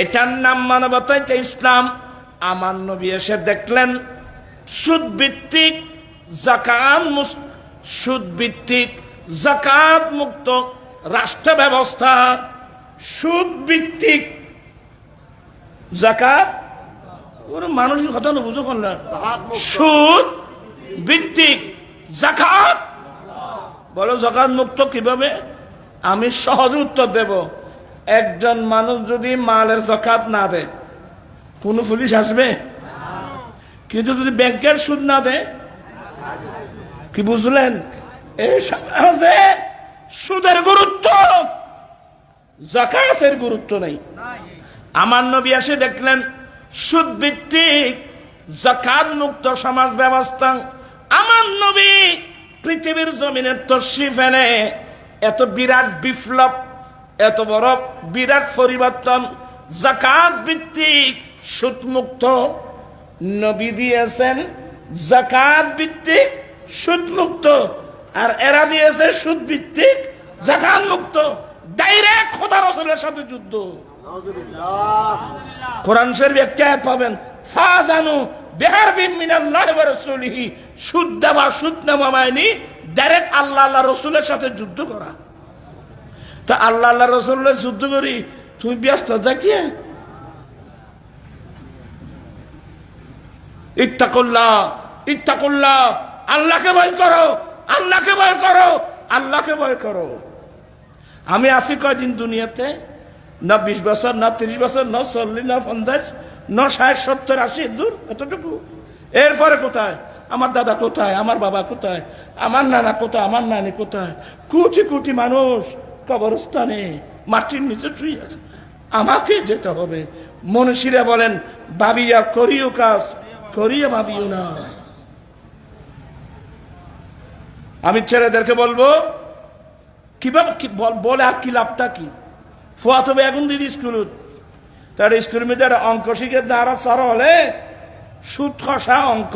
এটার নাম মানবতা, এটা ইসলাম। আমার নবী এসে দেখলেন সুদ ভিত্তিক যাকাত মুক্ত রাষ্ট্র ব্যবস্থা, সুদ ভিত্তিক যাকাত। মানুষের কথা না বুঝো না, সুদ ভিত্তিক যাকাত। বলো যাকাত মুক্ত কিভাবে? আমি সহজ উত্তর দেব। একজন মানুষ যদি মালের যাকাত না দেয়, কোনো পুলিশ আসবে? কিন্তু যদি ব্যাংকের সুদ না দেয়, কি বুঝলেন? এই সুদের গুরুত্ব, যাকাতের গুরুত্ব নেই। আমার নবী এসে দেখলেন সুদ ভিত্তিক যাকাত মুক্ত সমাজ ব্যবস্থা। আমার নবী পৃথিবীর জমিনে তশরিফ এনে এত বিরাট বিপ্লব, এত বড় বিরাট পরিবর্তন, যাকাত ভিত্তিক সুদ মুক্ত নবী দিয়েছেন, যাকাত ভিত্তিক সুদ মুক্ত, আর এরা দিয়েছে সুদ ভিত্তিক যাকাত মুক্ত। ডাইরেক্ট খোদা রাসূলের সাথে যুদ্ধ। কোরআন শরীফ একটা আয়াত পাবেন, ফাজানু বিহারবিন মিনাল্লাহি ওয়া রাসূলিহি, সুদ দেওয়া সুদ নেওয়া মানে ডাইরেক্ট আল্লাহ আল্লাহ রসুলের সাথে যুদ্ধ করা। তা আল্লাহ আল্লাহ রসুলের যুদ্ধ করি তুমি ব্যস্ত যাচ্ছিস? ইত্তাকুল্লাহ ইত্তাকুল্লাহ, আল্লাহকে ভয় করো, আল্লাহকে ভয় করো, আল্লাহকে ভয় করো। আমি আছি কয়দিন দুনিয়াতে? না 20 বছর, না 30 বছর, না 40, না 50, না 60, 70, 80, দূর এতটুকু। এরপরে কোথায়? আমার দাদা কোথায়? আমার বাবা কোথায়? আমার নানা কোথায়? আমার নানি কোথায়? কোটি কোটি মানুষ কবরস্থানে মাটির নিচে শুয়ে আছে। আমাকে যেতে হবে। মনীষীরা বলেন, ভাবিয়া করিও কাজ, করিয়া ভাবিও না। আমি ছেলেদেরকে বলবো কিভাবে বলে আর কি লাভটা কি? ফুয়াত হবে এখন দিদি স্কুল, তার স্কুল মধ্যে অঙ্ক শিখে দ্বারা সারা হলে সুদ খসা অঙ্ক,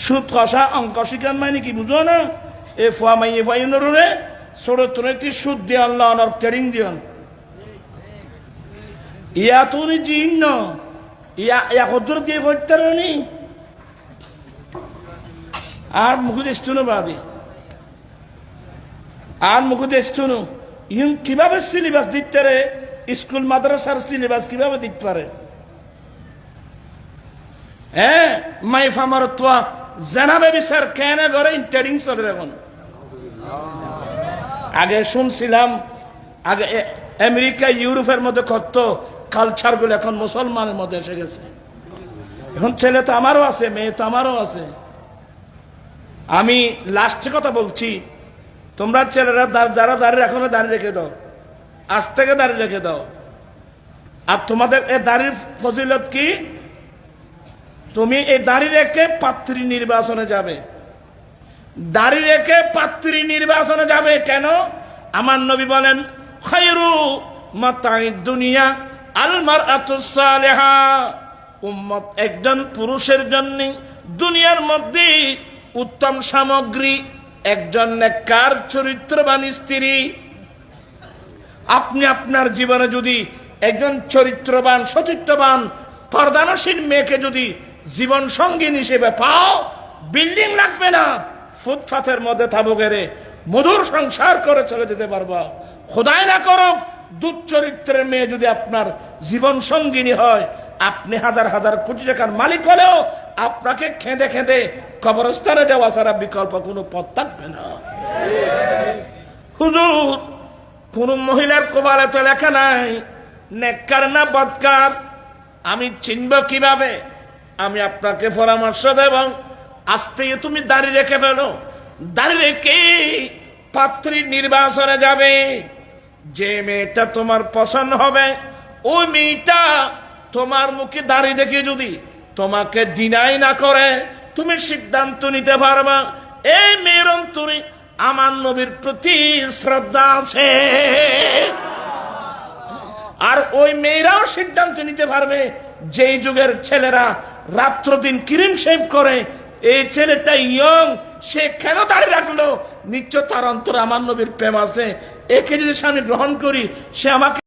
সুদ খসা অঙ্ক শিখান মানে কি বুঝো না? এ ফুয়া মাইয়ে ফাই নরে ছোট তুলে সুদ দিয়ে আল্লাহ অনর ট্রেনিং দিয়ন ইয়া তুমি জিন ইয়া একদর দিয়ে করতে নি আর মুখে দেখতো বাদে আর মুখে দেখতো ইন কিভাবে সিলেবাস দিতে রে? স্কুল মাদ্রাসার সিলেবাস কিভাবে দিতে পারে? হ্যাঁ, মাই ফামার তোয়া জানাবে বিচার কেন করে ট্রেনিং চলে। এখন আগে শুনছিলাম আগে আমেরিকা ইউরোপের মধ্যে কত কালচার গুলো এখন মুসলমানের মধ্যে এসে গেছে। এখন ছেলে তো আমারও আছে, মেয়ে তো আমারও আছে। আমি লাস্টে কথা বলছি, তোমরা ছেলেরা যারা দাঁড়িয়ে এখনো দাঁড়িয়ে রেখে দাও, আজ থেকে দাঁড়িয়ে রেখে দাও। আর তোমাদের এই দাঁড়ির ফজিলত কি? তুমি এই দাড়ি রেখে পাত্রী নির্বাচনে যাবে, দাড়ি রেখে পাত্রী নির্বাচনে যাবে। কেন? আমার নবী বলেন, খায়রু মাতাইদ দুনিয়া আল মারআতুস সালিহা। উম্মত একজন পুরুষের জন্য দুনিয়ার মধ্যে উত্তম সামগ্রী একজন নেককার চরিত্রবান স্ত্রী। আপনি আপনার জীবনে যদি একজন চরিত্রবান সতীত্ববান পর্দানসীন মেয়েকে যদি জীবন সঙ্গী হিসেবে পাও, বিল্ডিং লাগবে না, ফুটপাথের মধ্যে থাকবো গেরে মধুর সংসার করে চলে যেতে পারবা। খোদাই না করুক দুশ্চরিত্রের মেয়ে যদি আপনার জীবন সঙ্গিনী হয়, আপনি হাজার হাজার কোটি টাকার মালিক হলেও আপনাকে খেঁদে খেঁদে কবরস্থানে যাওয়া ছাড়া বিকল্প কোনো পথ থাকবে না। হুজুর, কোন মহিলার কপালে তো লেখা নাই নেককার না বদকার, আমি চিনব কিভাবে? আমি আপনাকে পরামর্শ দেব, আজ থেকে তুমি দাড়ি রেখে ফেলো, দাড়ি রেখে পাত্রী নির্বাচনে যাবে। যে মেয়েটা তোমার পছন্দ হবে ওই মেয়েটা তোমার মুখে দাড়ি দেখে যদি তোমাকে ডিনাই না করে, তুমি সিদ্ধান্ত নিতে পারবা এই মেয়ের অন্তরে আমার নবীর প্রতি শ্রদ্ধা আছে। আর ওই মেয়েরাও সিদ্ধান্ত নিতে পারবে, যেই যুগের ছেলেরা রাত্র দিন ক্রিম শেভ করে, এই ছেলেটা ইয়ং, সে কেন দাঁড়িয়ে রাখলো? নিশ্চয় তার অন্তরে আমার নবীর প্রেম আছে। একে যদি স্বামী গ্রহণ করি, সে আমাকে